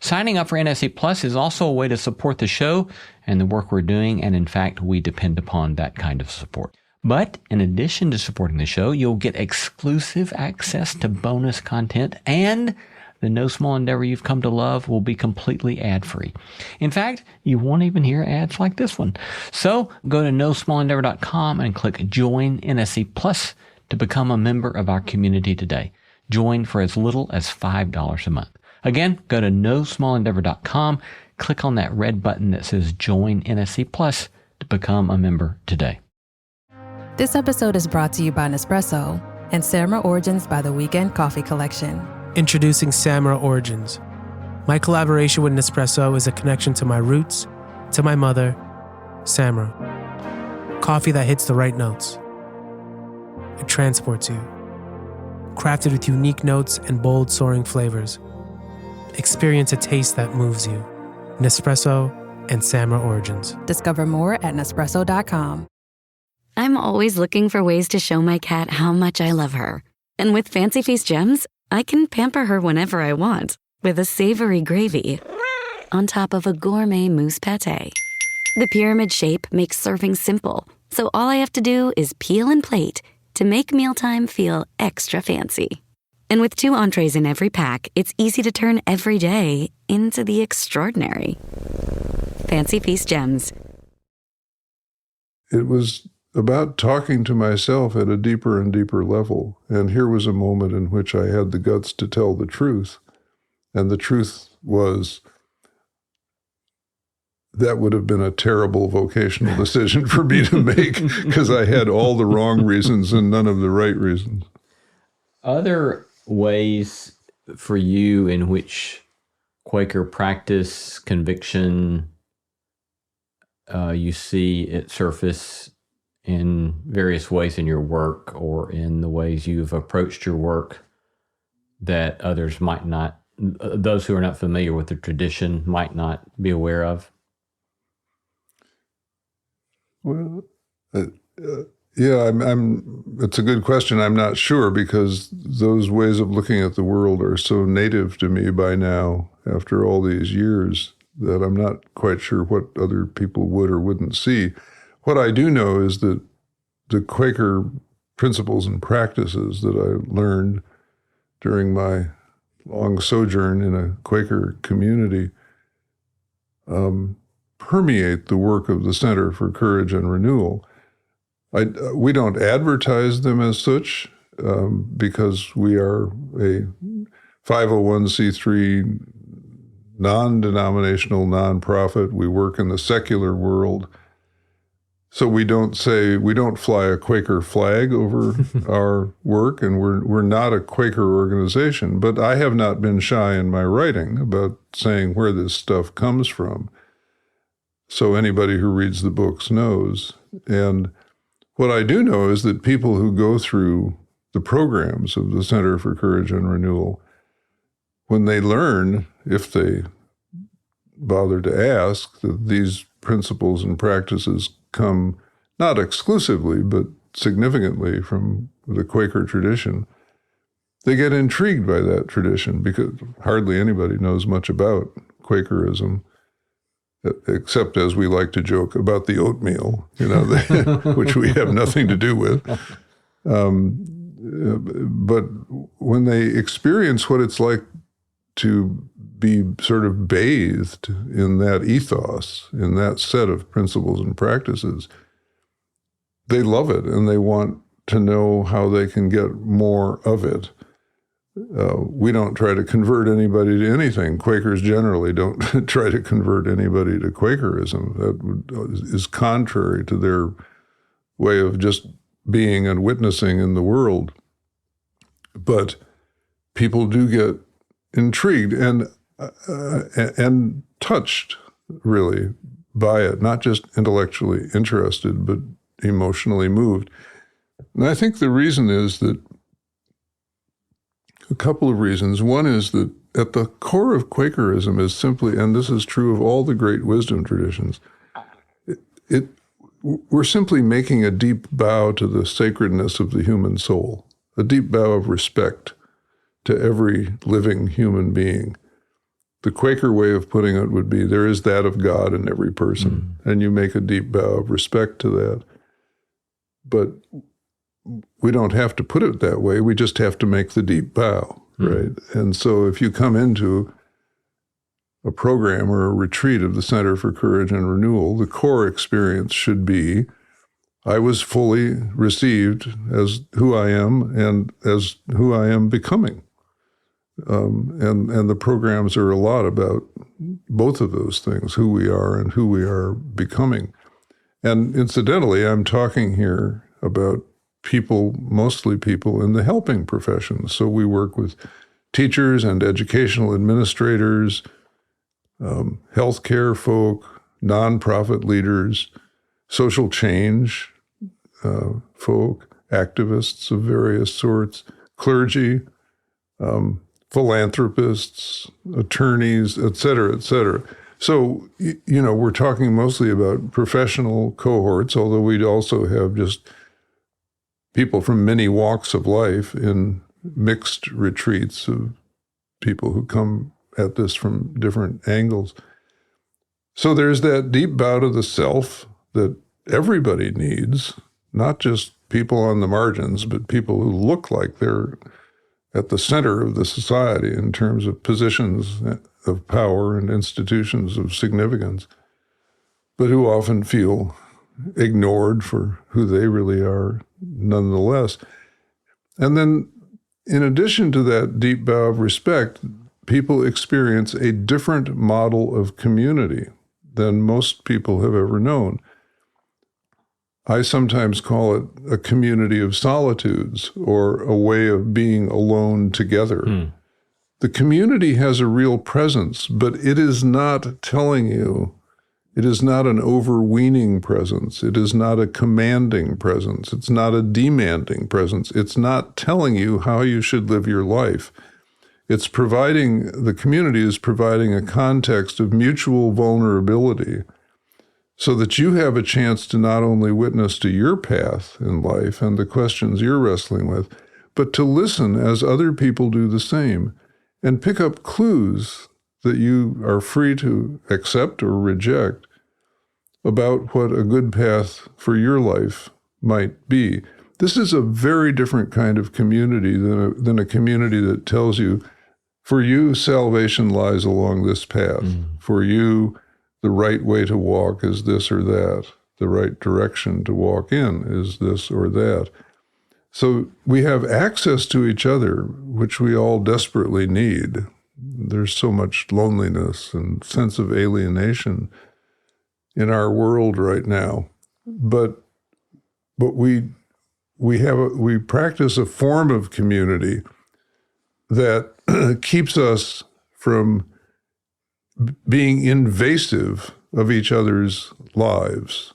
Signing up for NSC Plus is also a way to support the show and the work we're doing, and in fact, we depend upon that kind of support. But in addition to supporting the show, you'll get exclusive access to bonus content, and the No Small Endeavor you've come to love will be completely ad-free. In fact, you won't even hear ads like this one. So go to nosmallendeavor.com and click Join NSC Plus to become a member of our community today. Join for as little as $5 a month. Again, go to nosmallendeavor.com, click on that red button that says Join NSC Plus to become a member today. This episode is brought to you by Nespresso and Samra Origins by the Weekend Coffee Collection. Introducing Samra Origins. My collaboration with Nespresso is a connection to my roots, to my mother, Samra. Coffee that hits the right notes. It transports you. Crafted with unique notes and bold, soaring flavors. Experience a taste that moves you. Nespresso, and Samra Origins. Discover more at Nespresso.com. I'm always looking for ways to show my cat how much I love her. And with Fancy Feast gems, I can pamper her whenever I want with a savory gravy on top of a gourmet mousse pâté. The pyramid shape makes serving simple, so all I have to do is peel and plate to make mealtime feel extra fancy. And with 2 entrees in every pack, it's easy to turn every day into the extraordinary. Fancy Feast gems. It was about talking to myself at a deeper and deeper level. And here was a moment in which I had the guts to tell the truth. And the truth was that would have been a terrible vocational decision for me to make because I had all the wrong reasons and none of the right reasons. Other ways for you in which Quaker practice, conviction, you see it surface in various ways in your work or in the ways you've approached your work that others might not, those who are not familiar with the tradition might not be aware of? Well, yeah, it's a good question. I'm not sure because those ways of looking at the world are so native to me by now, after all these years, that I'm not quite sure what other people would or wouldn't see. What I do know is that the Quaker principles and practices that I learned during my long sojourn in a Quaker community permeate the work of the Center for Courage and Renewal. We don't advertise them as such because we are a 501c3 non-denominational nonprofit. We work in the secular world. So we don't fly a Quaker flag over our work, and we're not a Quaker organization. But I have not been shy in my writing about saying where this stuff comes from. So anybody who reads the books knows. And what I do know is that people who go through the programs of the Center for Courage and Renewal, when they learn, if they bother to ask, that these principles and practices come not exclusively, but significantly from the Quaker tradition, they get intrigued by that tradition because hardly anybody knows much about Quakerism, except, as we like to joke, about the oatmeal, which we have nothing to do with. But when they experience what it's like to be sort of bathed in that ethos, in that set of principles and practices, they love it and they want to know how they can get more of it. We don't try to convert anybody to anything. Quakers generally don't try to convert anybody to Quakerism. That is contrary to their way of just being and witnessing in the world. But people do get intrigued and touched, really, by it, not just intellectually interested, but emotionally moved. And I think the reason is that a couple of reasons. One is that at the core of Quakerism is simply, and this is true of all the great wisdom traditions, we're simply making a deep bow to the sacredness of the human soul, a deep bow of respect to every living human being. The Quaker way of putting it would be, there is that of God in every person, and you make a deep bow of respect to that. But we don't have to put it that way. We just have to make the deep bow, right? And so if you come into a program or a retreat of the Center for Courage and Renewal, the core experience should be, I was fully received as who I am and as who I am becoming. And the programs are a lot about both of those things, who we are and who we are becoming. And incidentally, I'm talking here about people, mostly people in the helping professions. So we work with teachers and educational administrators, healthcare folk, nonprofit leaders, social change folk, activists of various sorts, clergy, philanthropists, attorneys, et cetera, et cetera. So, we're talking mostly about professional cohorts, although we'd also have just people from many walks of life in mixed retreats of people who come at this from different angles. So there's that deep bout of the self that everybody needs, not just people on the margins, but people who look like they're at the center of the society in terms of positions of power and institutions of significance, but who often feel ignored for who they really are nonetheless. And then, in addition to that deep bow of respect, people experience a different model of community than most people have ever known. I sometimes call it a community of solitudes, or a way of being alone together. The community has a real presence, but it is not telling you, it is not an overweening presence. It is not a commanding presence. It's not a demanding presence. It's not telling you how you should live your life. The community is providing a context of mutual vulnerability so that you have a chance to not only witness to your path in life and the questions you're wrestling with, but to listen as other people do the same and pick up clues that you are free to accept or reject about what a good path for your life might be. This is a very different kind of community than a community that tells you, for you, salvation lies along this path. For you, the right way to walk is this or that. The right direction to walk in is this or that. So we have access to each other, which we all desperately need. There's so much loneliness and sense of alienation in our world right now. But we practice a form of community that keeps us from being invasive of each other's lives.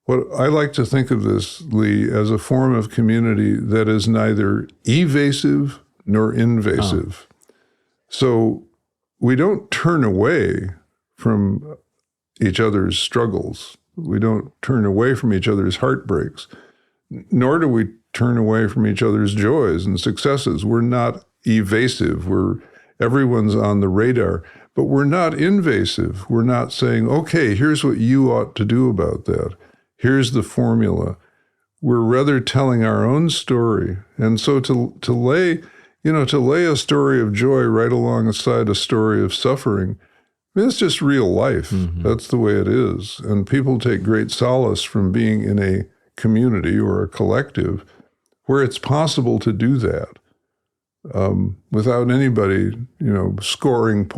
What I like to think of this, Lee, as a form of community that is neither evasive nor invasive. So we don't turn away from each other's struggles. We don't turn away from each other's heartbreaks, nor do we turn away from each other's joys and successes. We're not evasive. Everyone's on the radar, but we're not invasive. We're not saying, okay, here's what you ought to do about that. Here's the formula. We're rather telling our own story. And so to lay a story of joy right alongside a story of suffering, it's just real life. That's the way it is. And people take great solace from being in a community or a collective where it's possible to do that without anybody, scoring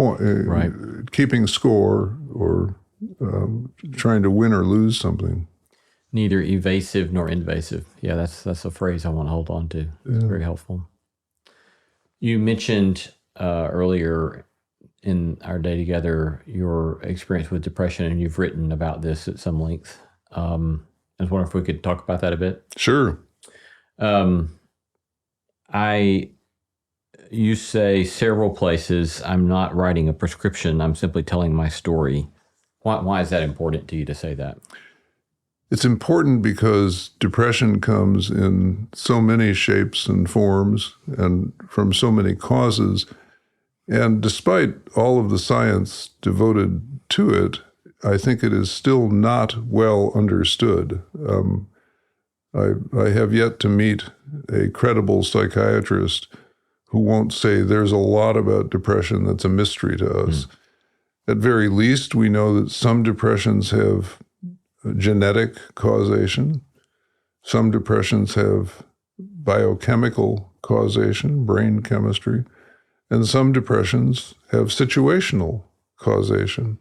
keeping score or trying to win or lose something. Neither evasive nor invasive. Yeah, that's a phrase I want to hold on to. It's very helpful. You mentioned earlier in our day together your experience with depression, and you've written about this at some length. I was wondering if we could talk about that a bit. Sure. You say several places, I'm not writing a prescription, I'm simply telling my story. Why is that important to you to say that? It's important because depression comes in so many shapes and forms and from so many causes. And despite all of the science devoted to it, I think it is still not well understood. I have yet to meet a credible psychiatrist who won't say there's a lot about depression that's a mystery to us. At very least, we know that some depressions have genetic causation. Some depressions have biochemical causation, brain chemistry, and some depressions have situational causation.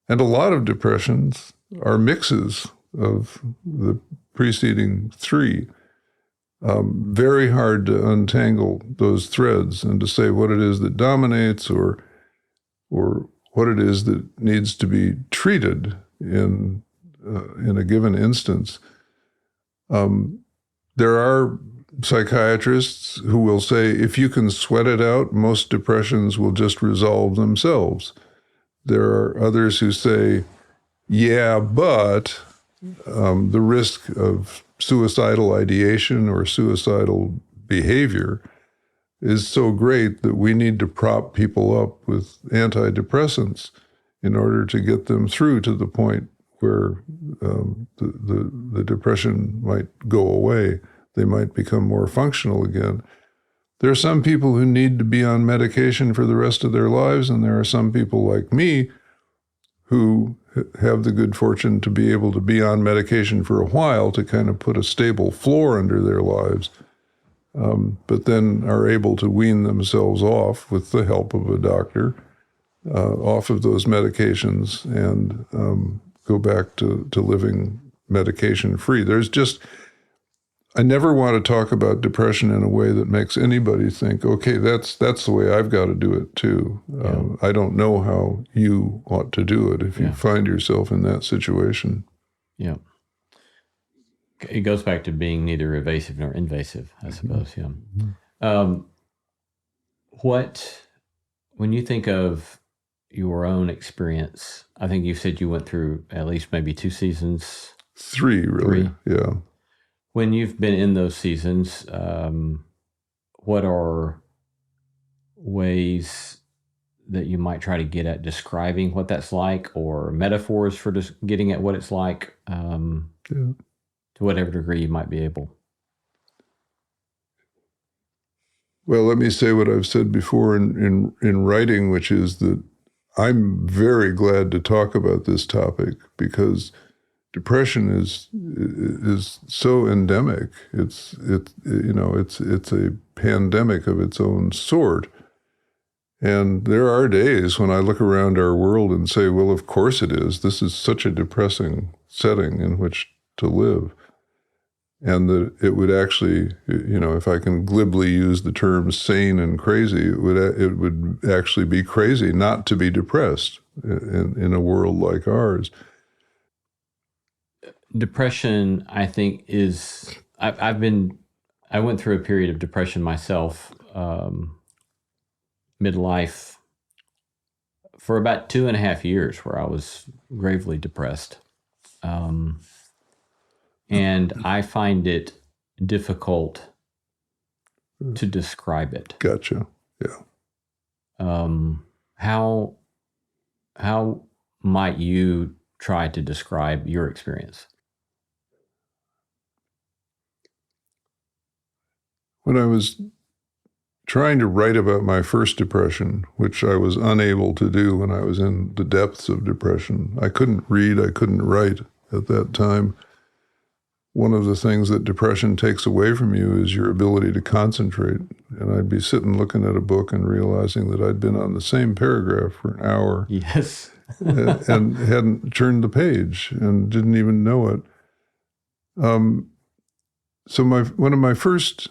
And a lot of depressions are mixes of the preceding three. Very hard to untangle those threads and to say what it is that dominates or what it is that needs to be treated in a given instance. There are psychiatrists who will say, if you can sweat it out, most depressions will just resolve themselves. There are others who say, yeah, but the risk of suicidal ideation or suicidal behavior is so great that we need to prop people up with antidepressants in order to get them through to the point where the depression might go away. They might become more functional again. There are some people who need to be on medication for the rest of their lives, and there are some people like me who have the good fortune to be able to be on medication for a while to kind of put a stable floor under their lives, but then are able to wean themselves off with the help of a doctor, off of those medications and go back to living medication-free. I never want to talk about depression in a way that makes anybody think, okay, that's the way I've got to do it too. I don't know how you ought to do it if you find yourself in that situation. Yeah. It goes back to being neither evasive nor invasive, I suppose. Yeah. When you think of your own experience, I think you said you went through at least maybe 2 seasons. 3, really. 3. Yeah. When you've been in those seasons, what are ways that you might try to get at describing what that's like, or metaphors for just getting at what it's like, to whatever degree you might be able? Well, let me say what I've said before in writing, which is that I'm very glad to talk about this topic because depression is so endemic. It's a pandemic of its own sort. And there are days when I look around our world and say, well, of course it is. This is such a depressing setting in which to live. And that it would actually, if I can glibly use the terms sane and crazy, it would actually be crazy not to be depressed in a world like ours. Depression, I think, I went through a period of depression myself, midlife, for about 2.5 years where I was gravely depressed. And I find it difficult to describe it. Gotcha. Yeah. How might you try to describe your experience? When I was trying to write about my first depression, which I was unable to do when I was in the depths of depression, I couldn't read, I couldn't write at that time. One of the things that depression takes away from you is your ability to concentrate. And I'd be sitting looking at a book and realizing that I'd been on the same paragraph for an hour. Yes. and hadn't turned the page and didn't even know it. So one of my first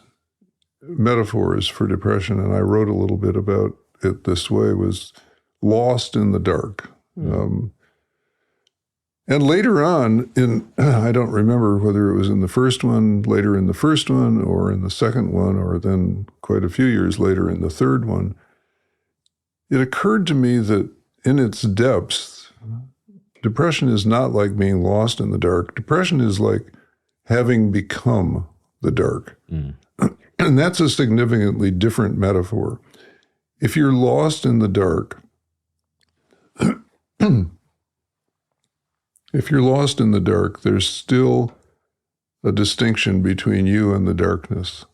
metaphors for depression, and I wrote a little bit about it this way, was lost in the dark. And later on, I don't remember whether it was in the first one, later in the first one, or in the second one, or then quite a few years later in the third one, it occurred to me that in its depths, depression is not like being lost in the dark. Depression is like having become the dark. And that's a significantly different metaphor. If you're lost in the dark, there's still a distinction between you and the darkness,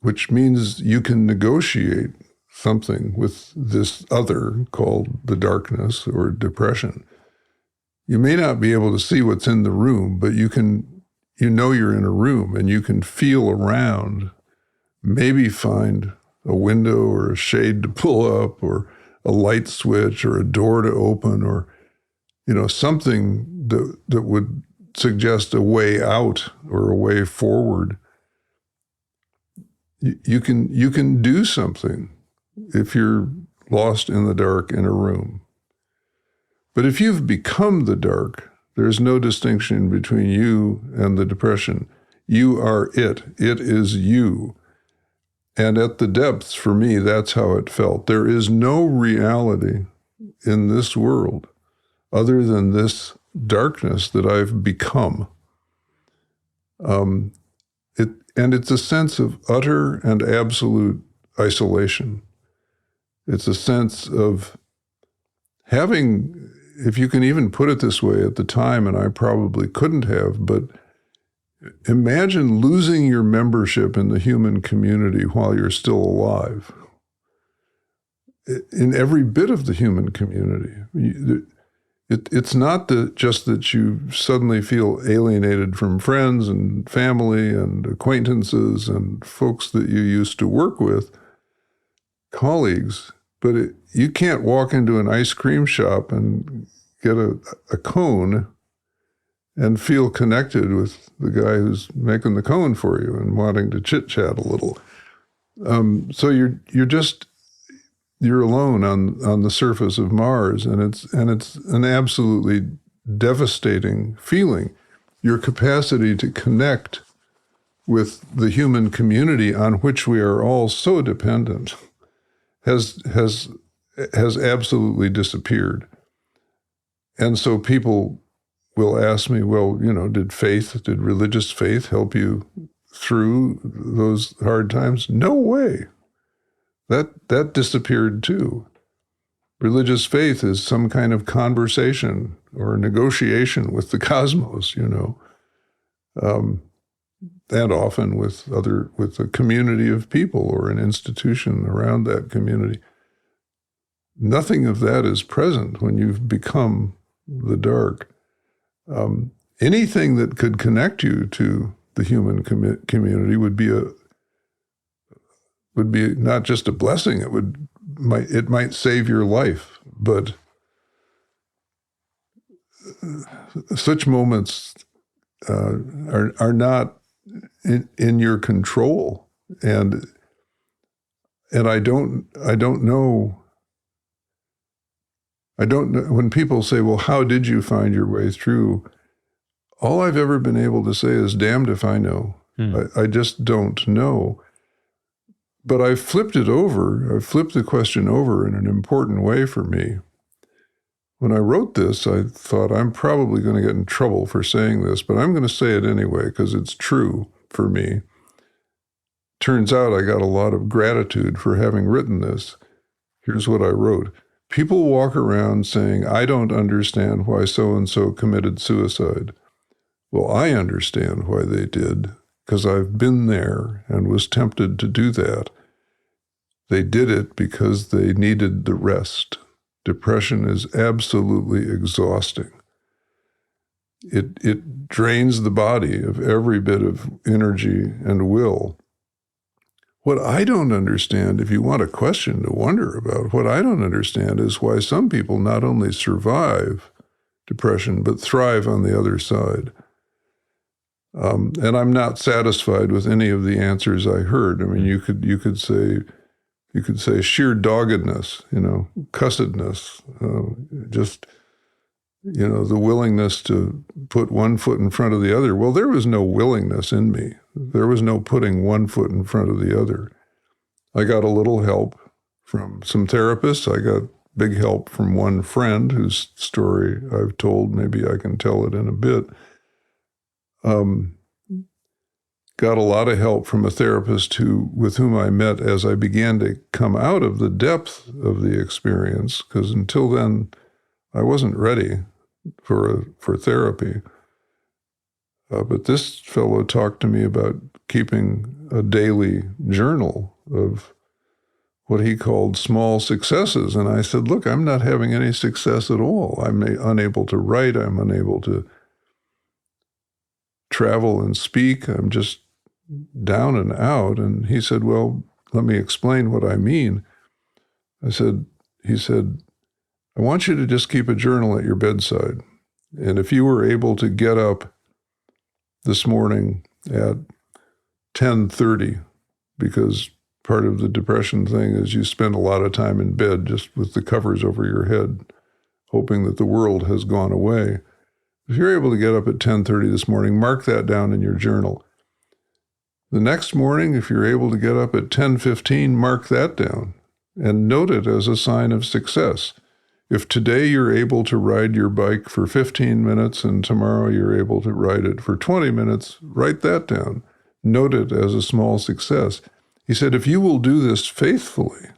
which means you can negotiate something with this other called the darkness or depression. You may not be able to see what's in the room, but you know you're in a room and you can feel around, maybe find a window or a shade to pull up or a light switch or a door to open or something that would suggest a way out or a way forward. You can do something if you're lost in the dark in a room. But if you've become the dark, there's no distinction between you and the depression. You are it. It is you. And at the depths, for me, that's how it felt. There is no reality in this world other than this darkness that I've become. It's a sense of utter and absolute isolation. It's a sense of having, if you can even put it this way at the time, and I probably couldn't have, but imagine losing your membership in the human community while you're still alive. In every bit of the human community. It's not just that you suddenly feel alienated from friends and family and acquaintances and folks that you used to work with, colleagues, but you can't walk into an ice cream shop and get a cone and feel connected with the guy who's making the cone for you and wanting to chit-chat a little. So you're alone on the surface of Mars, and it's an absolutely devastating feeling. Your capacity to connect with the human community on which we are all so dependent has absolutely disappeared. And so people will ask me, well, did religious faith help you through those hard times? No way. That disappeared too. Religious faith is some kind of conversation or negotiation with the cosmos, and often with a community of people or an institution around that community. Nothing of that is present when you've become the dark. Anything that could connect you to the human community would be not just a blessing. It might save your life, but such moments are not in your control, and I don't know. When people say, well, how did you find your way through? All I've ever been able to say is, damned if I know. I just don't know. But I flipped the question over in an important way for me. When I wrote this, I thought, I'm probably going to get in trouble for saying this, but I'm going to say it anyway because it's true for me. Turns out I got a lot of gratitude for having written this. Here's what I wrote. People walk around saying, I don't understand why so-and-so committed suicide. Well, I understand why they did, because I've been there and was tempted to do that. They did it because they needed the rest. Depression is absolutely exhausting. It drains the body of every bit of energy and will. What I don't understand, if you want a question to wonder about, what I don't understand is why some people not only survive depression, but thrive on the other side. And I'm not satisfied with any of the answers I heard. I mean, you could say sheer doggedness, cussedness, the willingness to put one foot in front of the other. Well, there was no willingness in me. There was no putting one foot in front of the other. I got a little help from some therapists. I got big help from one friend whose story I've told. Maybe I can tell it in a bit. Got a lot of help from a therapist with whom I met as I began to come out of the depth of the experience, because until then, I wasn't ready for therapy. But this fellow talked to me about keeping a daily journal of what he called small successes. And I said, look, I'm not having any success at all. I'm unable to write. I'm unable to travel and speak. I'm just down and out. And he said, well, let me explain what I mean. He said, I want you to just keep a journal at your bedside. And if you were able to get up this morning at 10:30, because part of the depression thing is you spend a lot of time in bed just with the covers over your head, hoping that the world has gone away. If you're able to get up at 10:30 this morning, mark that down in your journal. The next morning, if you're able to get up at 10:15, mark that down and note it as a sign of success. If today you're able to ride your bike for 15 minutes and tomorrow you're able to ride it for 20 minutes, write that down. Note it as a small success. He said, if you will do this faithfully,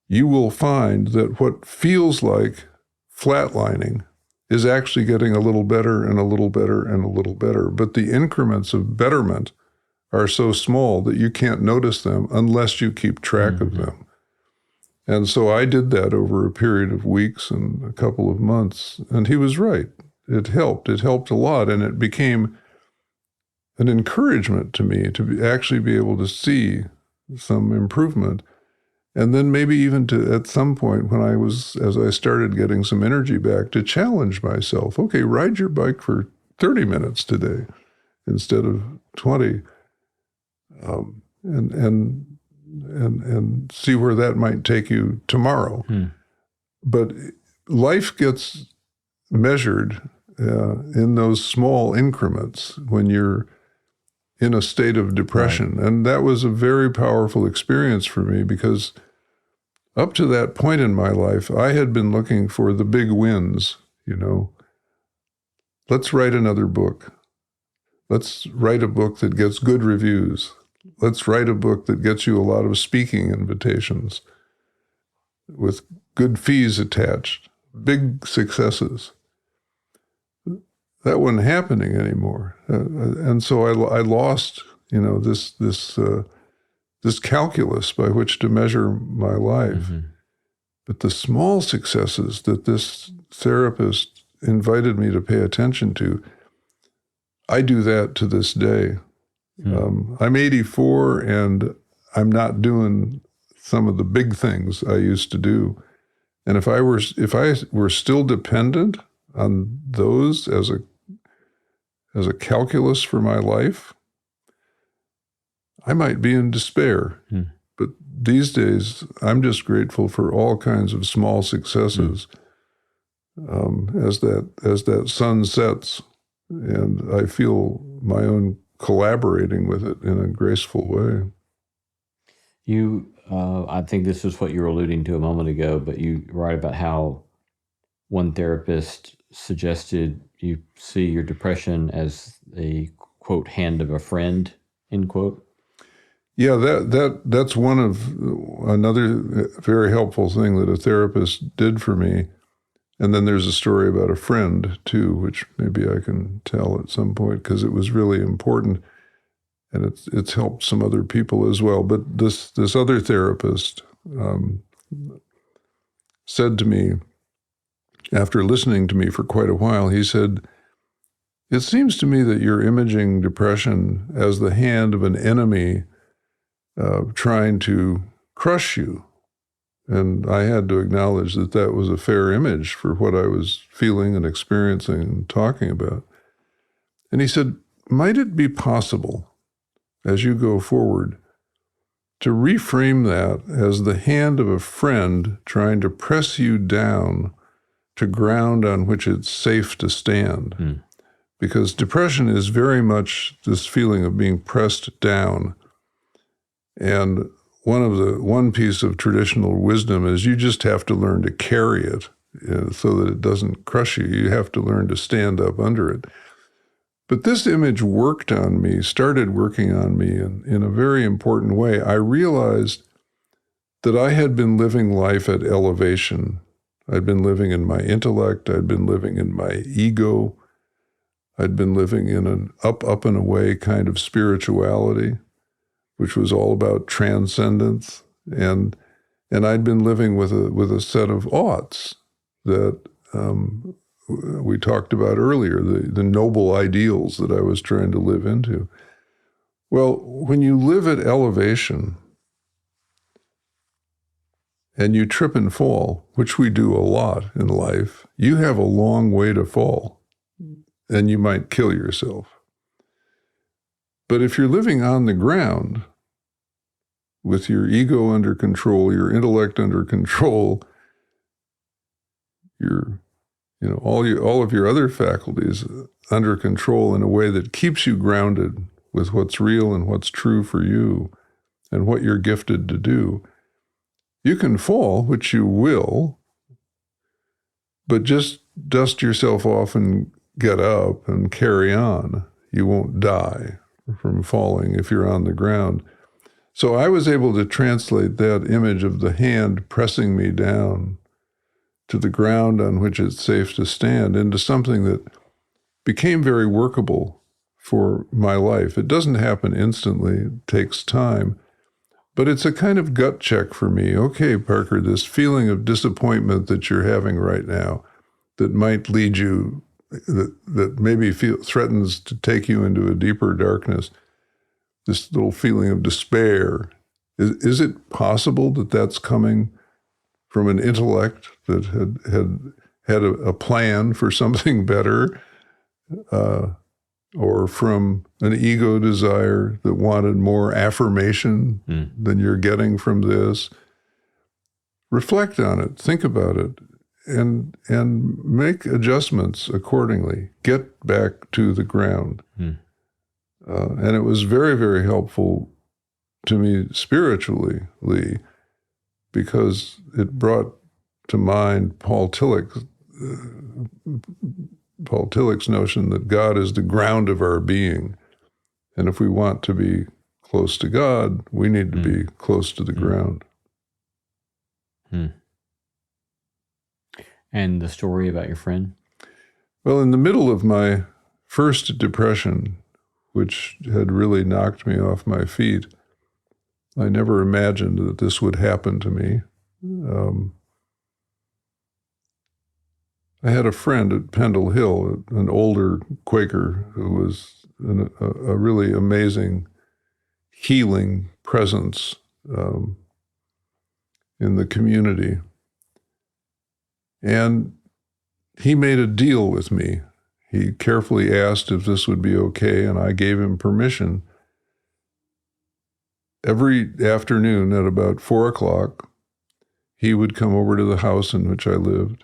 you will find that what feels like flatlining is actually getting a little better and a little better and a little better. But the increments of betterment are so small that you can't notice them unless you keep track of them. And so I did that over a period of weeks and a couple of months. And he was right. It helped. It helped a lot. And it became an encouragement to me to actually be able to see some improvement. And then maybe even to, at some point when as I started getting some energy back, to challenge myself. Okay, ride your bike for 30 minutes today instead of 20. And see where that might take you tomorrow. But life gets measured in those small increments when you're in a state of depression. Right. And that was a very powerful experience for me because up to that point in my life, I had been looking for the big wins, Let's write another book. Let's write a book that gets good reviews. Let's write a book that gets you a lot of speaking invitations with good fees attached, big successes. That wasn't happening anymore. And so I lost, this calculus by which to measure my life. But the small successes that this therapist invited me to pay attention to, I do that to this day. I'm 84 and I'm not doing some of the big things I used to do. And if I were still dependent on those as a calculus for my life, I might be in despair. But these days, I'm just grateful for all kinds of small successes as that sun sets, and I feel my own collaborating with it in a graceful way. I think this is what you were alluding to a moment ago, but you write about how one therapist suggested you see your depression as a, quote, hand of a friend, end quote. Yeah, that's one of another very helpful thing that a therapist did for me. And then there's a story about a friend, too, which maybe I can tell at some point because it was really important. And it's helped some other people as well. But this other therapist said to me, after listening to me for quite a while, he said, "It seems to me that you're imaging depression as the hand of an enemy trying to crush you." And I had to acknowledge that was a fair image for what I was feeling and experiencing and talking about. And he said, "Might it be possible, as you go forward, to reframe that as the hand of a friend trying to press you down to ground on which it's safe to stand?" Because depression is very much this feeling of being pressed down. And one piece of traditional wisdom is you just have to learn to carry it so that it doesn't crush you. You have to learn to stand up under it. But this image started working on me in a very important way. I realized that I had been living life at elevation. I'd been living in my intellect. I'd been living in my ego. I'd been living in an up and away kind of spirituality, which was all about transcendence. And I'd been living with a set of oughts that we talked about earlier, the noble ideals that I was trying to live into. Well, when you live at elevation and you trip and fall, which we do a lot in life, you have a long way to fall, and you might kill yourself. But if you're living on the ground with your ego under control, your intellect under control, all of your other faculties under control in a way that keeps you grounded with what's real and what's true for you and what you're gifted to do, you can fall, which you will, But just dust yourself off and get up and carry on. You won't die from falling if you're on the ground. So I was able to translate that image of the hand pressing me down to the ground on which it's safe to stand into something that became very workable for my life. It doesn't happen instantly, it takes time, but it's a kind of gut check for me. Okay, Parker, this feeling of disappointment that you're having right now that might lead you, that maybe threatens to take you into a deeper darkness, this little feeling of despair, is it possible that that's coming from an intellect that had a plan for something better, or from an ego desire that wanted more affirmation than you're getting from this? Reflect on it, think about it, and make adjustments accordingly. Get back to the ground. And it was very, very helpful to me spiritually, Lee, because it brought to mind Paul Tillich's notion that God is the ground of our being. And if we want to be close to God, we need to be close to the ground. And the story about your friend? Well, in the middle of my first depression, which had really knocked me off my feet, I never imagined that this would happen to me. I had a friend at Pendle Hill, an older Quaker who was a really amazing healing presence in the community. And he made a deal with me. He carefully asked if this would be okay, and I gave him permission. Every afternoon at about 4 o'clock, he would come over to the house in which I lived.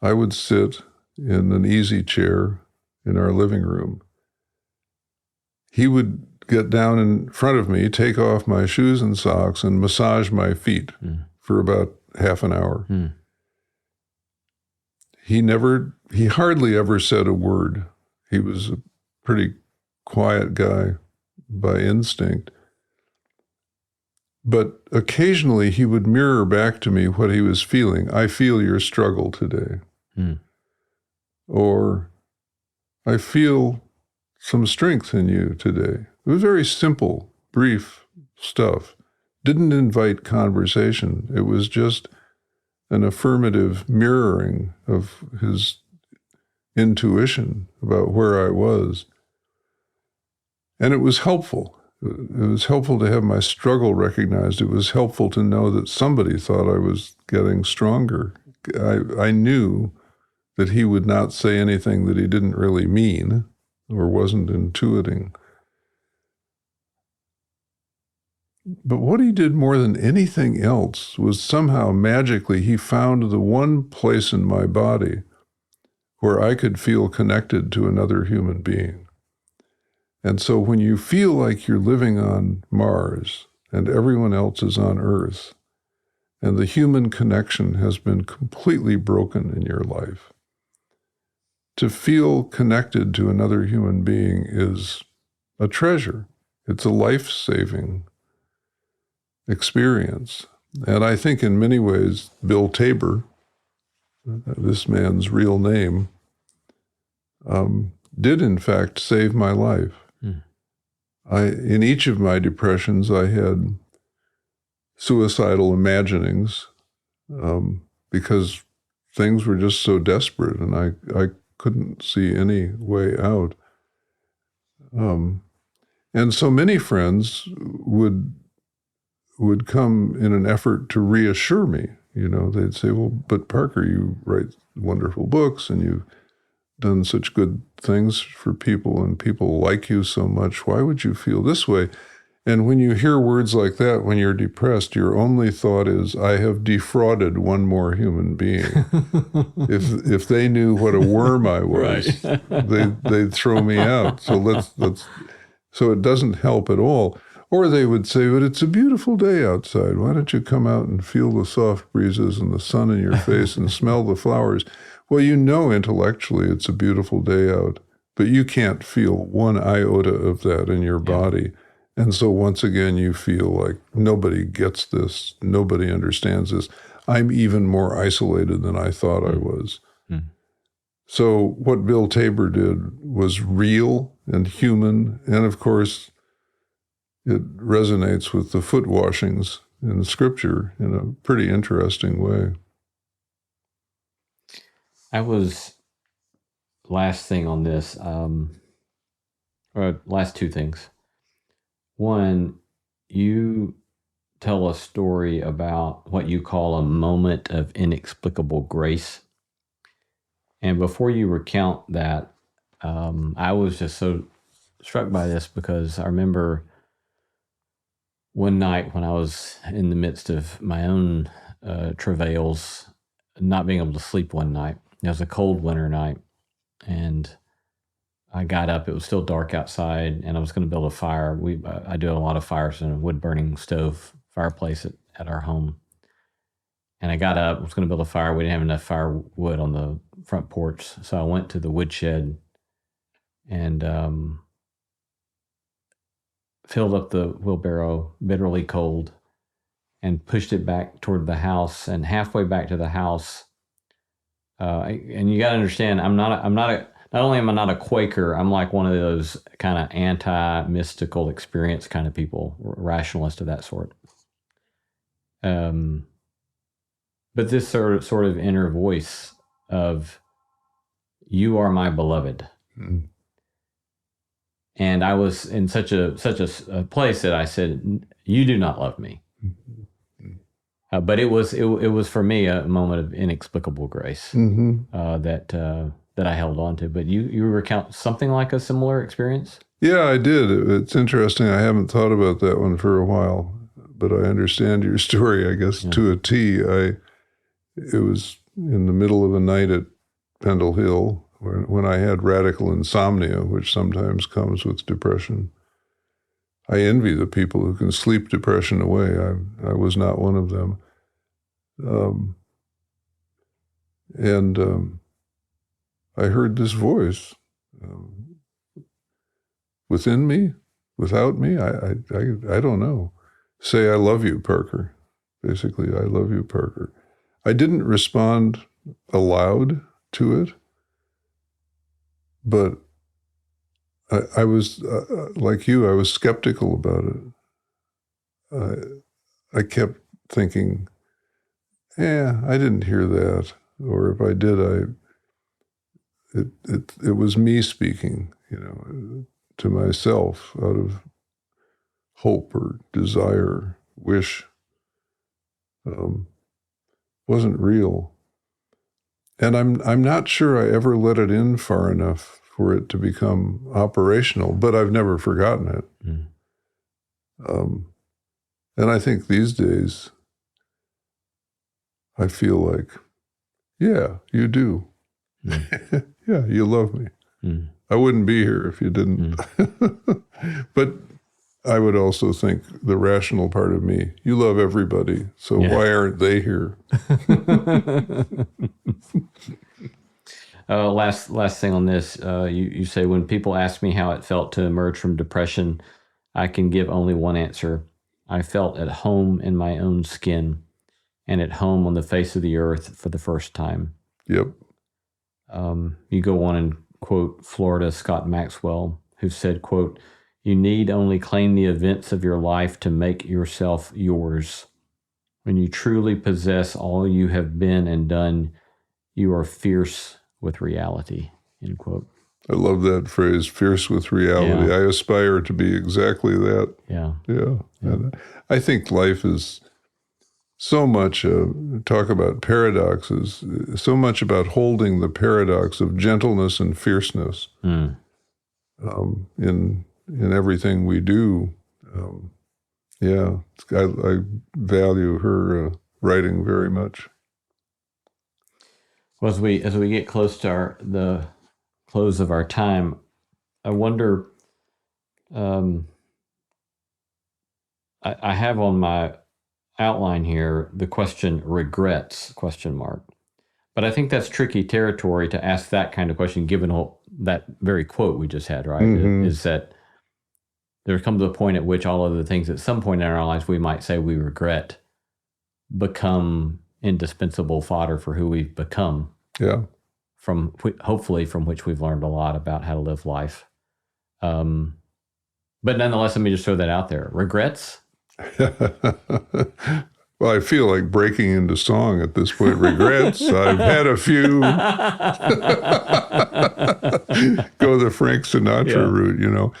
I would sit in an easy chair in our living room. He would get down in front of me, take off my shoes and socks, and massage my feet for about half an hour. He hardly ever said a word. He was a pretty quiet guy by instinct. But occasionally he would mirror back to me what he was feeling. I feel your struggle today. Or I feel some strength in you today. It was very simple, brief stuff. Didn't invite conversation. It was just an affirmative mirroring of his intuition about where I was. And it was helpful. It was helpful to have my struggle recognized. It was helpful to know that somebody thought I was getting stronger. I knew that he would not say anything that he didn't really mean or wasn't intuiting. But what he did more than anything else was somehow magically he found the one place in my body where I could feel connected to another human being. And so when you feel like you're living on Mars and everyone else is on Earth, and the human connection has been completely broken in your life, to feel connected to another human being is a treasure. It's a life-saving experience. And I think in many ways, Bill Tabor, this man's real name, did in fact save my life. In each of my depressions, I had suicidal imaginings because things were just so desperate and I couldn't see any way out. And so many friends would come in an effort to reassure me. You know, they'd say, well, but Parker, you write wonderful books and you've done such good things for people and people like you so much. Why would you feel this way? And when you hear words like that, when you're depressed, your only thought is, I have defrauded one more human being. If they knew what a worm I was, they'd throw me out. So so it doesn't help at all. Or they would say, but it's a beautiful day outside. Why don't you come out and feel the soft breezes and the sun in your face and smell the flowers? Well, you know intellectually it's a beautiful day out, but you can't feel one iota of that in your body. And so once again, you feel like nobody gets this, nobody understands this. I'm even more isolated than I thought I was. Mm. So what Bill Tabor did was real and human, and of course, it resonates with the foot washings in Scripture in a pretty interesting way. I was, last thing on this, or last two things. One, you tell a story about what you call a moment of inexplicable grace. And before you recount that, I was just so struck by this because I remember one night when I was in the midst of my own travails, not being able to sleep one night. It was a cold winter night, and I got up. It was still dark outside, and I was going to build a fire. I do a lot of fires in a wood-burning stove fireplace at our home. And I got up, was going to build a fire. We didn't have enough firewood on the front porch, so I went to the woodshed and filled up the wheelbarrow, bitterly cold, and pushed it back toward the house. And halfway back to the house, and you got to understand, not only am I not a Quaker, I'm like one of those kind of anti-mystical experience kind of people, rationalist of that sort. But this sort of inner voice of, you are my beloved. Mm. And I was in such a place that I said, you do not love me. Mm-hmm. But it was for me a moment of inexplicable grace. Mm-hmm. That I held on to. But you recount something like a similar experience? Yeah, I did. It's interesting. I haven't thought about that one for a while, but I understand your story, I guess, to a T. It was in the middle of a night at Pendle Hill when I had radical insomnia, which sometimes comes with depression. I envy the people who can sleep depression away. I was not one of them. I heard this voice within me, without me. I don't know. Say, I love you, Parker. Basically, I love you, Parker. I didn't respond aloud to it, but I was, like you, I was skeptical about it. I kept thinking, I didn't hear that. Or if I did, it was me speaking, to myself out of hope or desire, wish. Wasn't real. And I'm not sure I ever let it in far enough for it to become operational, but I've never forgotten it. Mm. And I think these days, I feel like, yeah, you do. Mm. Yeah, you love me. Mm. I wouldn't be here if you didn't. Mm. But I would also think the rational part of me, you love everybody, so why aren't they here? Last thing on this, you say, when people ask me how it felt to emerge from depression, I can give only one answer. I felt at home in my own skin and at home on the face of the earth for the first time. Yep. You go on and quote Florida Scott Maxwell, who said, quote, "You need only claim the events of your life to make yourself yours. When you truly possess all you have been and done, you are fierce with reality," end quote. I love that phrase, fierce with reality. Yeah. I aspire to be exactly that. Yeah. Yeah. And I think life is so much, talk about paradoxes, so much about holding the paradox of gentleness and fierceness in everything we do. I value her writing very much. Well, as we get close to the close of our time, I wonder, I have on my outline here the question regrets, question mark. But I think that's tricky territory to ask that kind of question, given that very quote we just had, right? Is that there comes a point at which all of the things at some point in our lives we might say we regret become indispensable fodder for who we've become. Yeah. Hopefully from which we've learned a lot about how to live life. But nonetheless, let me just throw that out there. Regrets? Well, I feel like breaking into song at this point. Regrets, I've had a few. Go the Frank Sinatra route, you know.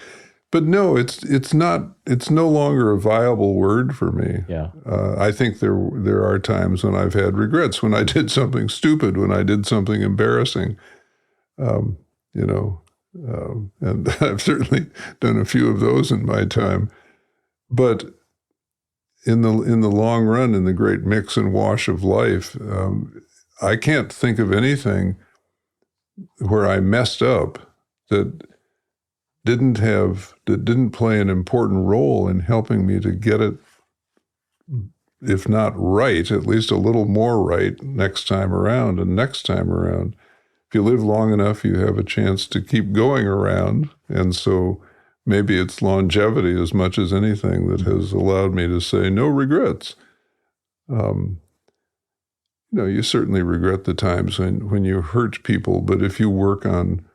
But no, it's no longer a viable word for me. Yeah. I think there are times when I've had regrets, when I did something stupid, when I did something embarrassing, you know, and I've certainly done a few of those in my time. But in the long run, in the great mix and wash of life, I can't think of anything where I messed up that didn't play an important role in helping me to get it, if not right, at least a little more right next time around and next time around. If you live long enough, you have a chance to keep going around. And so maybe it's longevity as much as anything that has allowed me to say no regrets. You know, you certainly regret the times when you hurt people, but if you work on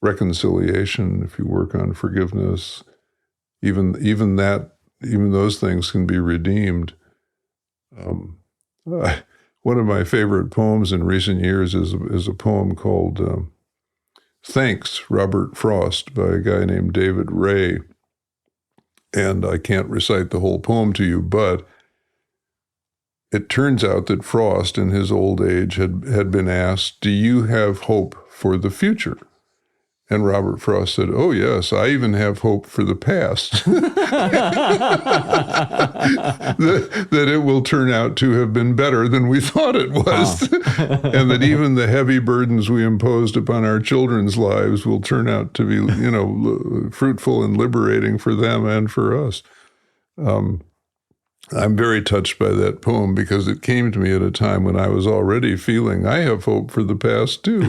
reconciliation, if you work on forgiveness, even those things can be redeemed. One of my favorite poems in recent years is a poem called Thanks, Robert Frost, by a guy named David Ray. And I can't recite the whole poem to you, but it turns out that Frost, in his old age, had been asked, "Do you have hope for the future?" And Robert Frost said, "Oh, yes, I even have hope for the past." that it will turn out to have been better than we thought it was. And that even the heavy burdens we imposed upon our children's lives will turn out to be, you know, fruitful and liberating for them and for us. I'm very touched by that poem because it came to me at a time when I was already feeling I have hope for the past too,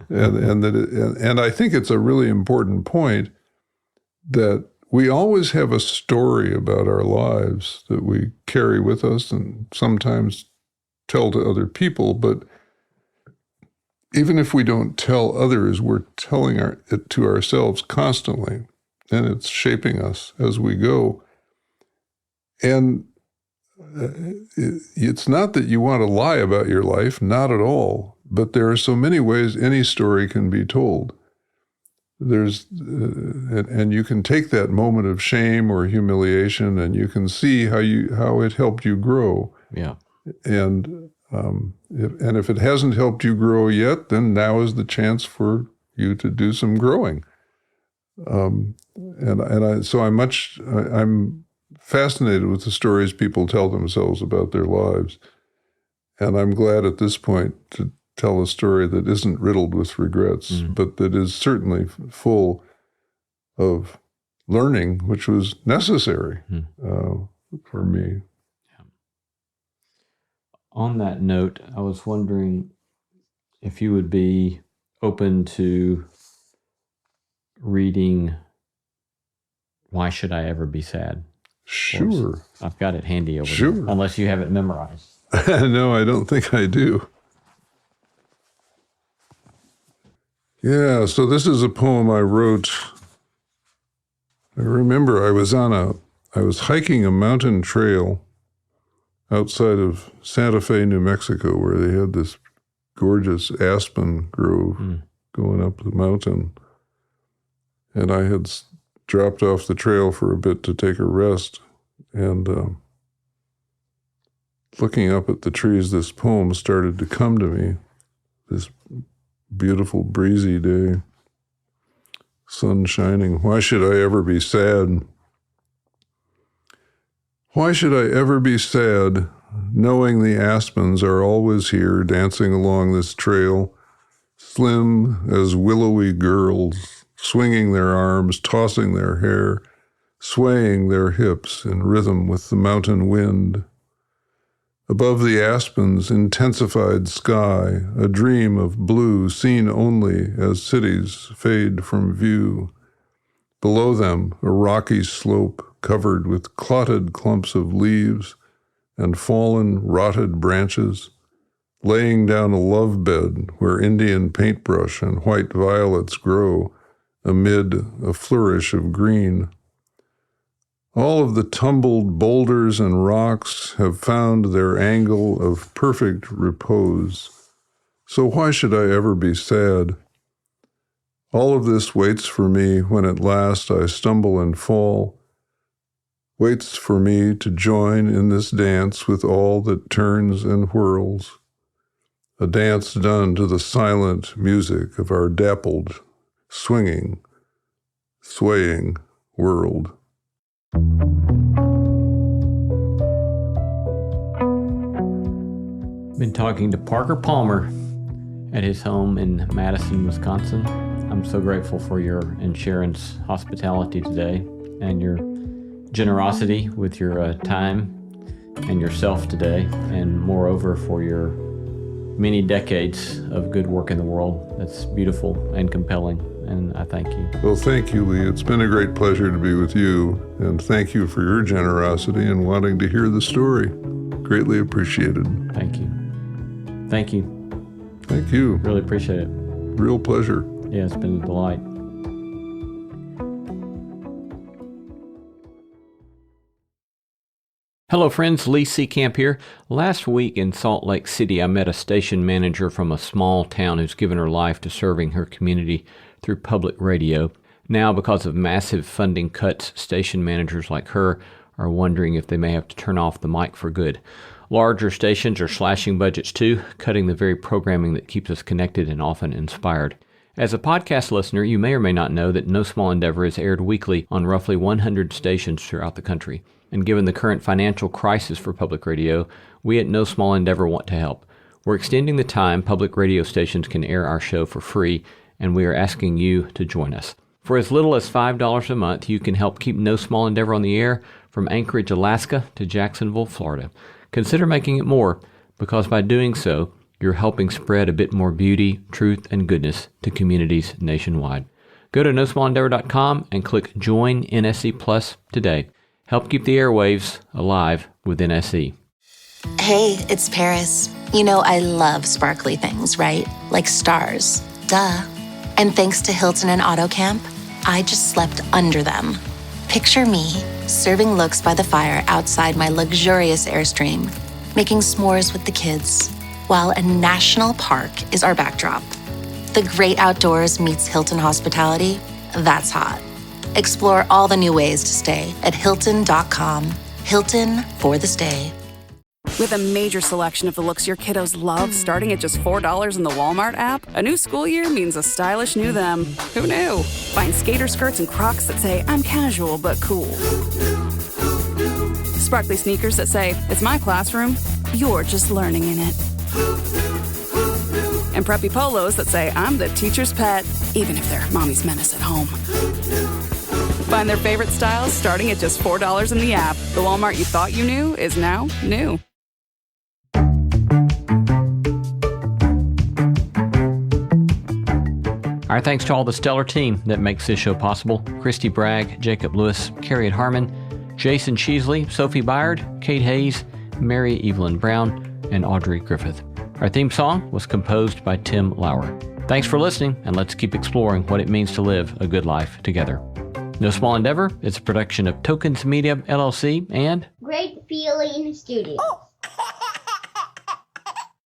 and I think it's a really important point that we always have a story about our lives that we carry with us and sometimes tell to other people. But even if we don't tell others, we're telling it to ourselves constantly, and it's shaping us as we go. And it's not that you want to lie about your life, not at all, but there are so many ways any story can be told. And you can take that moment of shame or humiliation, and you can see how it helped you grow. Yeah. And if it hasn't helped you grow yet, then now is the chance for you to do some growing. I'm fascinated with the stories people tell themselves about their lives. And I'm glad at this point to tell a story that isn't riddled with regrets, but that is certainly full of learning, which was necessary for me. Yeah. On that note, I was wondering if you would be open to reading Why Should I Ever Be Sad? Sure. I've got it handy over there, unless you have it memorized. No, I don't think I do. Yeah, so this is a poem I wrote. I remember I was hiking a mountain trail outside of Santa Fe, New Mexico, where they had this gorgeous aspen grove going up the mountain. And I had dropped off the trail for a bit to take a rest. And looking up at the trees, this poem started to come to me. This beautiful, breezy day, sun shining. Why should I ever be sad? Why should I ever be sad, knowing the aspens are always here, dancing along this trail, slim as willowy girls, swinging their arms, tossing their hair, swaying their hips in rhythm with the mountain wind. Above the aspen's intensified sky, a dream of blue seen only as cities fade from view. Below them, a rocky slope covered with clotted clumps of leaves and fallen, rotted branches, laying down a love bed where Indian paintbrush and white violets grow amid a flourish of green. All of the tumbled boulders and rocks have found their angle of perfect repose. So why should I ever be sad? All of this waits for me when at last I stumble and fall, waits for me to join in this dance with all that turns and whirls, a dance done to the silent music of our dappled, swinging, swaying world. Been talking to Parker Palmer at his home in Madison, Wisconsin. I'm so grateful for your insurance hospitality today and your generosity with your time and yourself today, and moreover for your many decades of good work in the world. That's beautiful and compelling, and I thank you. Well, thank you, Lee. It's been a great pleasure to be with you, and thank you for your generosity and wanting to hear the story. Greatly appreciated. Thank you. Thank you. Thank you. Really appreciate it. Real pleasure. Yeah, it's been a delight. Hello friends, Lee Seacamp here. Last week in Salt Lake City, I met a station manager from a small town who's given her life to serving her community through public radio. Now, because of massive funding cuts, station managers like her are wondering if they may have to turn off the mic for good. Larger stations are slashing budgets too, cutting the very programming that keeps us connected and often inspired. As a podcast listener, you may or may not know that No Small Endeavor is aired weekly on roughly 100 stations throughout the country. And given the current financial crisis for public radio, we at No Small Endeavor want to help. We're extending the time public radio stations can air our show for free, and we are asking you to join us. For as little as $5 a month, you can help keep No Small Endeavor on the air from Anchorage, Alaska to Jacksonville, Florida. Consider making it more, because by doing so, you're helping spread a bit more beauty, truth, and goodness to communities nationwide. Go to nosmallendeavor.com and click Join NSE Plus today. Help keep the airwaves alive with NSE. Hey, it's Paris. You know I love sparkly things, right? Like stars. Duh. And thanks to Hilton and AutoCamp, I just slept under them. Picture me, serving looks by the fire outside my luxurious Airstream, making s'mores with the kids, while a national park is our backdrop. The great outdoors meets Hilton hospitality. That's hot. Explore all the new ways to stay at Hilton.com. Hilton for the stay. With a major selection of the looks your kiddos love starting at just $4 in the Walmart app, a new school year means a stylish new them. Who knew? Find skater skirts and Crocs that say, I'm casual but cool. Sparkly sneakers that say, it's my classroom, you're just learning in it. And preppy polos that say, I'm the teacher's pet, even if they're mommy's menace at home. Find their favorite styles starting at just $4 in the app. The Walmart you thought you knew is now new. Our thanks to all the stellar team that makes this show possible. Christy Bragg, Jacob Lewis, Carriet Harmon, Jason Cheesley, Sophie Byard, Kate Hayes, Mary Evelyn Brown, and Audrey Griffith. Our theme song was composed by Tim Lauer. Thanks for listening, and let's keep exploring what it means to live a good life together. No Small Endeavor is a production of Tokens Media, LLC, and Great Feeling Studio.